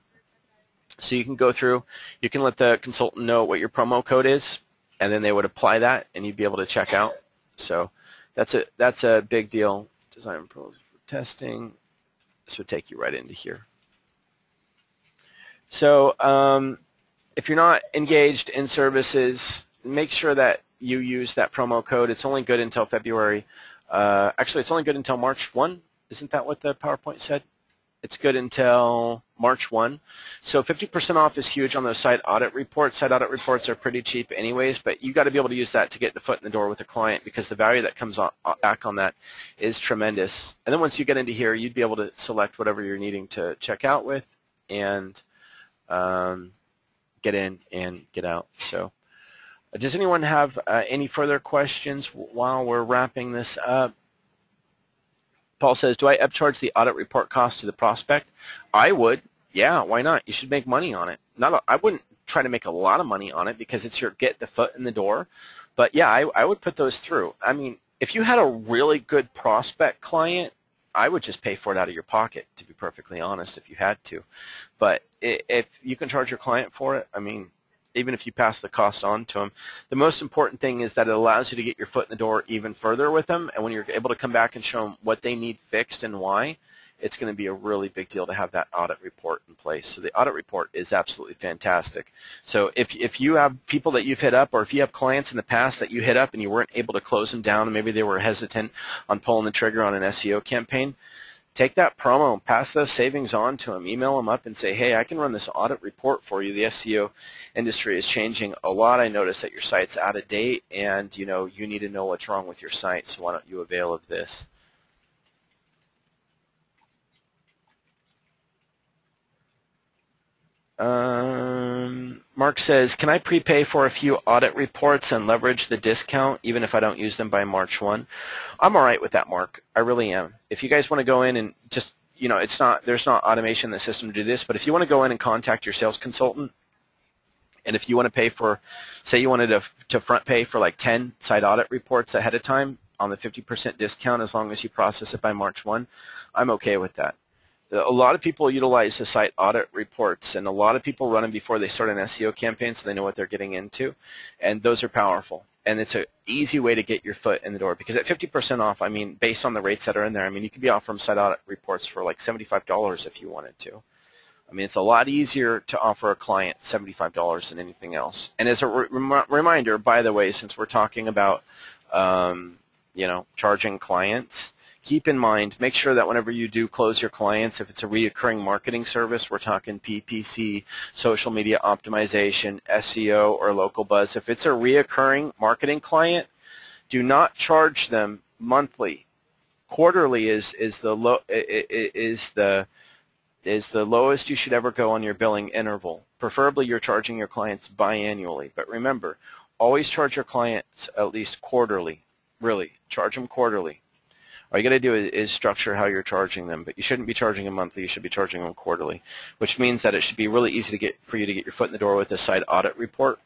Speaker 1: So you can go through, you can let the consultant know what your promo code is, and then they would apply that, and you'd be able to check out. So that's a big deal. Design proposal for testing. This would take you right into here. So if you're not engaged in services, make sure that you use that promo code. It's only good until February. Actually, it's only good until March 1. Isn't that what the PowerPoint said? It's good until March 1. So 50% off is huge on those site audit reports. Site audit reports are pretty cheap anyways, but you got to be able to use that to get the foot in the door with a client, because the value that comes back on that is tremendous. And then once you get into here, you'd be able to select whatever you're needing to check out with and get in and get out. So does anyone have any further questions while we're wrapping this up? Paul says, do I upcharge the audit report cost to the prospect? I would. Yeah, why not? You should make money on it. I wouldn't try to make a lot of money on it because it's your get the foot in the door. But yeah, I would put those through. I mean, if you had a really good prospect client, I would just pay for it out of your pocket, to be perfectly honest, if you had to. But if you can charge your client for it, I mean, even if you pass the cost on to them, the most important thing is that it allows you to get your foot in the door even further with them. And when you're able to come back and show them what they need fixed and why, it's going to be a really big deal to have that audit report in place. So the audit report is absolutely fantastic. So if you have people that you've hit up, or if you have clients in the past that you hit up and you weren't able to close them down, and maybe they were hesitant on pulling the trigger on an SEO campaign, take that promo and pass those savings on to them. Email them up and say, hey, I can run this audit report for you. The SEO industry is changing a lot. I noticed that your site's out of date, and you need to know what's wrong with your site, so why don't you avail of this? Mark says, can I prepay for a few audit reports and leverage the discount even if I don't use them by March 1? I'm all right with that, Mark. I really am. If you guys want to go in and just, you know, there's not automation in the system to do this, but if you want to go in and contact your sales consultant, and if you want to pay for, say you wanted to front pay for like 10 site audit reports ahead of time on the 50% discount, as long as you process it by March 1, I'm okay with that. A lot of people utilize the site audit reports, and a lot of people run them before they start an SEO campaign so they know what they're getting into, and those are powerful. And it's an easy way to get your foot in the door, because at 50% off, I mean, based on the rates that are in there, I mean, you could be offering site audit reports for like $75 if you wanted to. I mean, it's a lot easier to offer a client $75 than anything else. And as a reminder, by the way, since we're talking about, you know, charging clients, keep in mind, make sure that whenever you do close your clients, if it's a reoccurring marketing service, we're talking PPC, social media optimization, SEO, or local buzz. If it's a reoccurring marketing client, do not charge them monthly. Quarterly is the lowest you should ever go on your billing interval. Preferably, you're charging your clients biannually. But remember, always charge your clients at least quarterly. Really, charge them quarterly. All you got to do is structure how you're charging them, but you shouldn't be charging them monthly. You should be charging them quarterly, which means that it should be really easy for you to get your foot in the door with the site audit report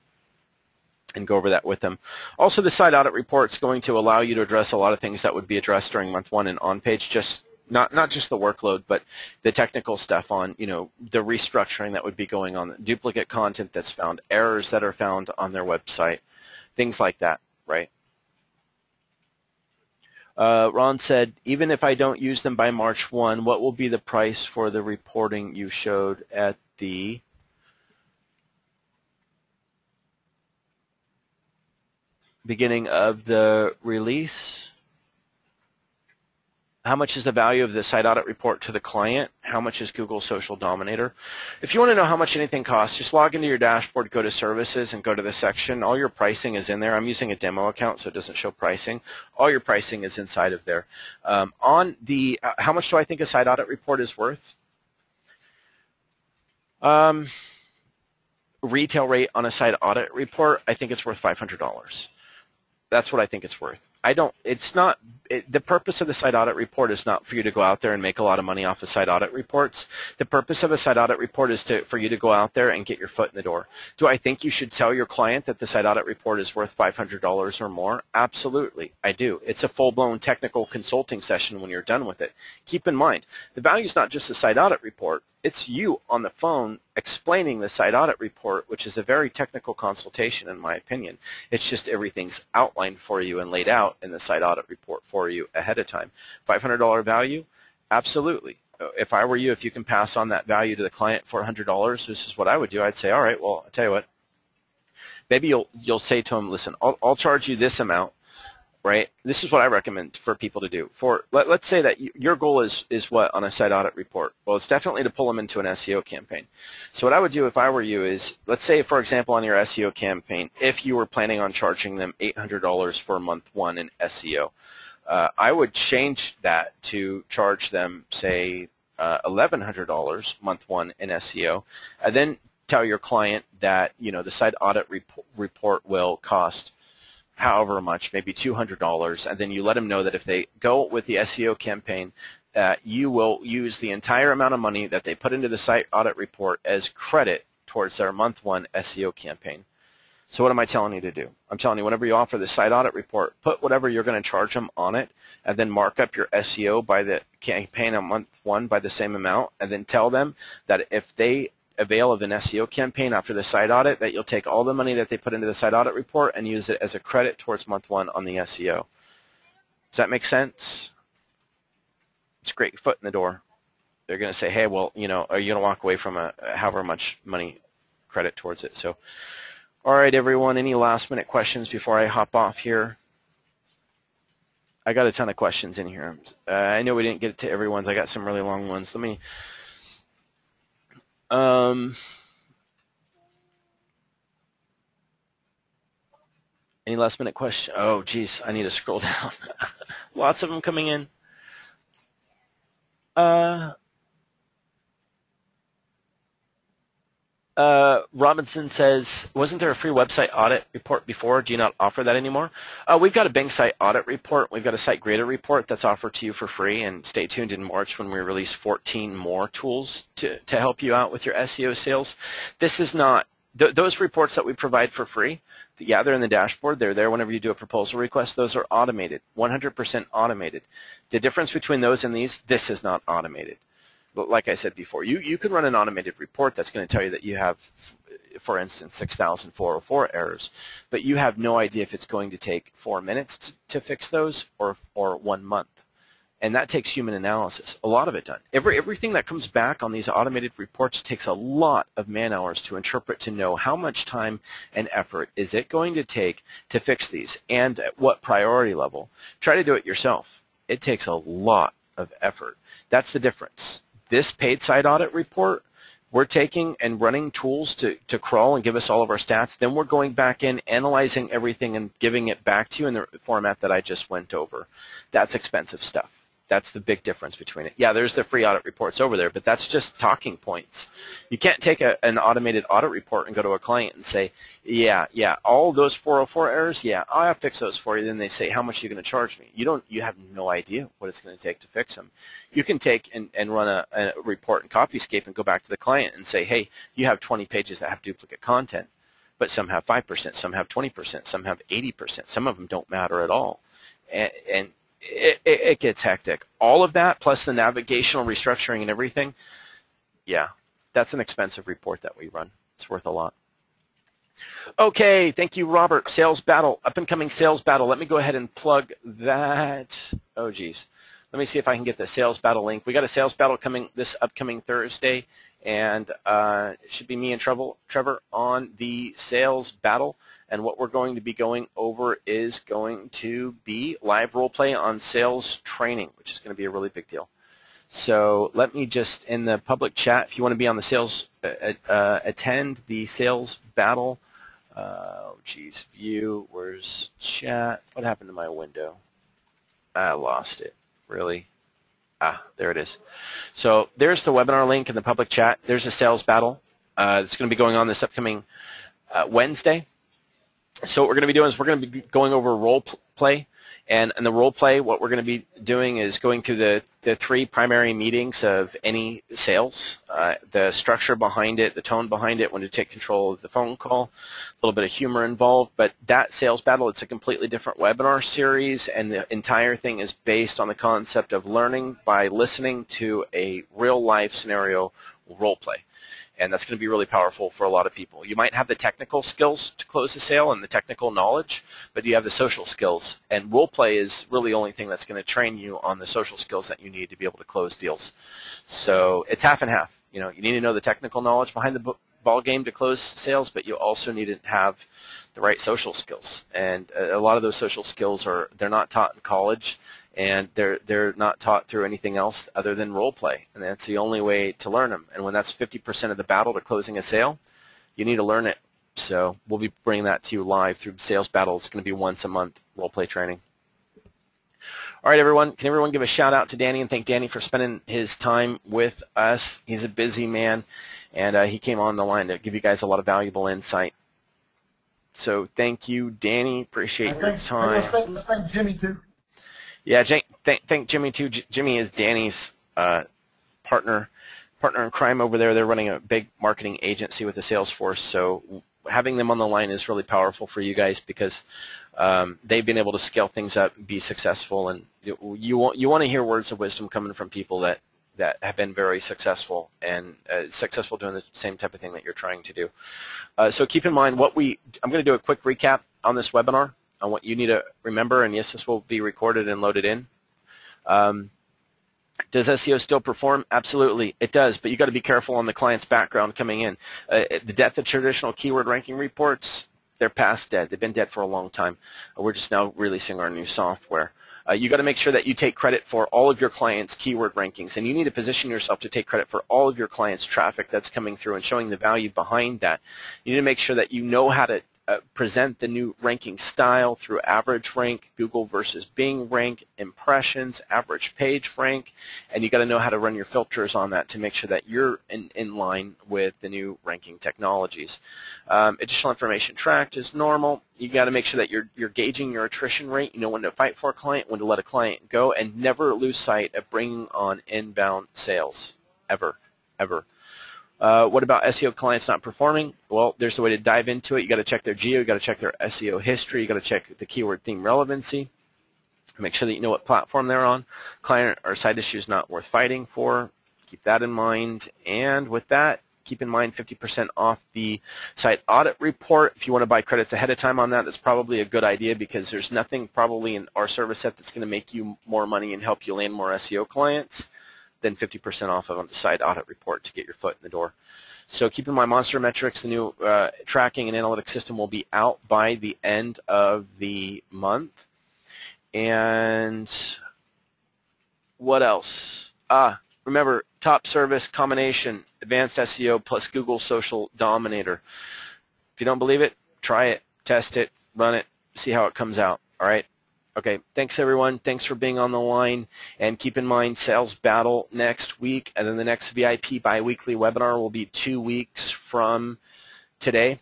Speaker 1: and go over that with them. Also, the site audit report is going to allow you to address a lot of things that would be addressed during month 1 and on page, just not just the workload, but the technical stuff on, you know, the restructuring that would be going on, duplicate content that's found, errors that are found on their website, things like that, right? Ron said, even if I don't use them by March 1, what will be the price for the reporting you showed at the beginning of the release? How much is the value of the site audit report to the client? How much is Google Social Dominator? If you want to know how much anything costs, just log into your dashboard, go to services, and go to the section. All your pricing is in there. I'm using a demo account, so it doesn't show pricing. All your pricing is inside of there. On the how much do I think a site audit report is worth? Retail rate on a site audit report, I think it's worth $500. That's what I think it's worth. The purpose of the site audit report is not for you to go out there and make a lot of money off of site audit reports. The purpose of a site audit report is for you to go out there and get your foot in the door. Do I think you should tell your client that the site audit report is worth $500 or more? Absolutely, I do. It's a full-blown technical consulting session when you're done with it. Keep in mind, the value is not just the site audit report. It's you on the phone explaining the site audit report, which is a very technical consultation in my opinion. It's just everything's outlined for you and laid out in the site audit report for you ahead of time. $500 value? Absolutely. If I were you, if you can pass on that value to the client for $100, this is what I would do. I'd say, all right, well, I'll tell you what. Maybe you'll say to them, listen, I'll charge you this amount. Right? This is what I recommend for people to do. Let's say that your goal is what on a site audit report? Well, it's definitely to pull them into an SEO campaign. So what I would do if I were you is, let's say, for example, on your SEO campaign, if you were planning on charging them $800 for month 1 in SEO, I would change that to charge them, say, $1,100 month 1 in SEO, and then tell your client that, you know, the site audit report will cost however much, maybe $200, and then you let them know that if they go with the SEO campaign, you will use the entire amount of money that they put into the site audit report as credit towards their month 1 SEO campaign. So what am I telling you to do? I'm telling you, whenever you offer the site audit report, put whatever you're going to charge them on it, and then mark up your SEO by the campaign on month 1 by the same amount, and then tell them that if they avail of an SEO campaign after the site audit, that you'll take all the money that they put into the site audit report and use it as a credit towards month 1 on the SEO. Does that make sense? It's a great foot in the door. They're going to say, hey, well, you know, are you going to walk away from however much money credit towards it? So, all right, everyone, any last minute questions before I hop off here? I got a ton of questions in here. I know we didn't get to everyone's. I got some really long ones. Let me... any last minute question? Oh, geez, I need to scroll down. Lots of them coming in. Robinson says, wasn't there a free website audit report before? Do you not offer that anymore? We've got a Bing site audit report. We've got a site grader report that's offered to you for free, and stay tuned in March when we release 14 more tools to help you out with your SEO sales. This is not, those reports that we provide for free, yeah, they're in the dashboard. They're there whenever you do a proposal request. Those are automated, 100% automated. The difference between those and these, this is not automated. But like I said before, you can run an automated report that's going to tell you that you have, for instance, 6,404 errors, but you have no idea if it's going to take 4 minutes to fix those or 1 month. And that takes human analysis, a lot of it done. Everything that comes back on these automated reports takes a lot of man hours to interpret, to know how much time and effort is it going to take to fix these, and at what priority level. Try to do it yourself. It takes a lot of effort. That's the difference. This paid site audit report, we're taking and running tools to crawl and give us all of our stats. Then we're going back in, analyzing everything, and giving it back to you in the format that I just went over. That's expensive stuff. That's the big difference between it. Yeah, there's the free audit reports over there, but that's just talking points. You can't take an automated audit report and go to a client and say, yeah, all those 404 errors, yeah, I'll fix those for you. Then they say, how much are you going to charge me? You have no idea what it's going to take to fix them. You can take and run a report in Copyscape and go back to the client and say, hey, you have 20 pages that have duplicate content, but some have 5%, some have 20%, some have 80%. Some of them don't matter at all. And it gets hectic. All of that, plus the navigational restructuring and everything, yeah, that's an expensive report that we run. It's worth a lot. Okay, thank you, Robert. Sales battle, up-and-coming sales battle. Let me go ahead and plug that. Oh, geez. Let me see if I can get the sales battle link. We got a sales battle coming this upcoming Thursday, and it should be me and Trevor on the sales battle. And what we're going to be going over is going to be live role play on sales training, which is going to be a really big deal. So let me just, in the public chat, if you want to be on the sales, attend the sales battle. Oh, geez, view, where's chat? What happened to my window? I lost it. Really? Ah, there it is. So there's the webinar link in the public chat. There's a sales battle. It's going to be going on this upcoming Wednesday. So what we're going to be doing is we're going to be going over role play, and in the role play, what we're going to be doing is going through the 3 primary meetings of any sales, the structure behind it, the tone behind it, when to take control of the phone call, a little bit of humor involved. But that sales battle, it's a completely different webinar series, and the entire thing is based on the concept of learning by listening to a real-life scenario role play. And that's going to be really powerful for a lot of people. You might have the technical skills to close the sale and the technical knowledge, but you have the social skills. And role play is really the only thing that's going to train you on the social skills that you need to be able to close deals. So it's half and half. You know, you need to know the technical knowledge behind the ball game to close sales, but you also need to have the right social skills. And a lot of those social skills they're not taught in college. And they're not taught through anything else other than role play, and that's the only way to learn them. And when that's 50% of the battle to closing a sale, you need to learn it. So we'll be bringing that to you live through Sales Battle. It's going to be once a month role play training. All right, everyone. Can everyone give a shout out to Danny and thank Danny for spending his time with us? He's a busy man, and he came on the line to give you guys a lot of valuable insight. So thank you, Danny. Appreciate your time.
Speaker 2: Let's thank Jimmy too.
Speaker 1: Yeah, thank Jimmy too. Jimmy is Danny's partner in crime over there. They're running a big marketing agency with the Salesforce, so having them on the line is really powerful for you guys because they've been able to scale things up and be successful. And you want to hear words of wisdom coming from people that have been very successful and successful doing the same type of thing that you're trying to do. So keep in mind I'm going to do a quick recap on this webinar on what you need to remember, and yes, this will be recorded and loaded in. Does SEO still perform? Absolutely, it does, but you got to be careful on the client's background coming in. The death of traditional keyword ranking reports, they're past dead. They've been dead for a long time. We're just now releasing our new software. You got to make sure that you take credit for all of your clients' keyword rankings, and you need to position yourself to take credit for all of your clients' traffic that's coming through and showing the value behind that. You need to make sure that you know how to present the new ranking style through average rank, Google versus Bing rank, impressions, average page rank, and you got to know how to run your filters on that to make sure that you're in line with the new ranking technologies. Additional information tracked is normal. You got to make sure that you're gauging your attrition rate. You know when to fight for a client, when to let a client go, and never lose sight of bringing on inbound sales, ever. What about SEO clients not performing? Well, there's a way to dive into it. You got to check their geo, you got to check their SEO history, you got to check the keyword theme relevancy. Make sure that you know what platform they're on. Client or site issue is not worth fighting for. Keep that in mind. And with that, keep in mind 50% off the site audit report. If you want to buy credits ahead of time on that, that's probably a good idea because there's nothing probably in our service set that's going to make you more money and help you land more SEO clients than 50% off of the site audit report to get your foot in the door. So keep in mind Monster Metrics, the new tracking and analytics system will be out by the end of the month. And what else? Remember, top service combination, advanced SEO plus Google Social Dominator. If you don't believe it, try it, test it, run it, see how it comes out. All right? Okay, thanks everyone. Thanks for being on the line. And keep in mind Sales Battle next week, and then the next VIP bi-weekly webinar will be 2 weeks from today.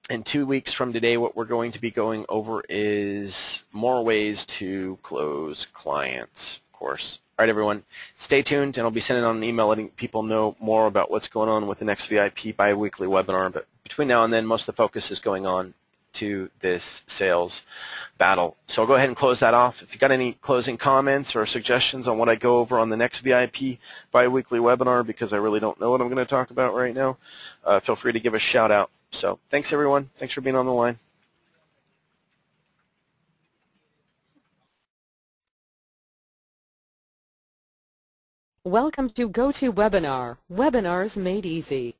Speaker 1: And 2 weeks from today, what we're going to be going over is more ways to close clients, of course. All right, everyone, stay tuned, and I'll be sending out an email letting people know more about what's going on with the next VIP bi-weekly webinar. But between now and then, most of the focus is going on to this sales battle. So I'll go ahead and close that off. If you got any closing comments or suggestions on what I go over on the next VIP bi-weekly webinar, because I really don't know what I'm going to talk about right now, feel free to give a shout out. So thanks everyone. Thanks for being on the line.
Speaker 4: Welcome to GoToWebinar, Webinars Made Easy.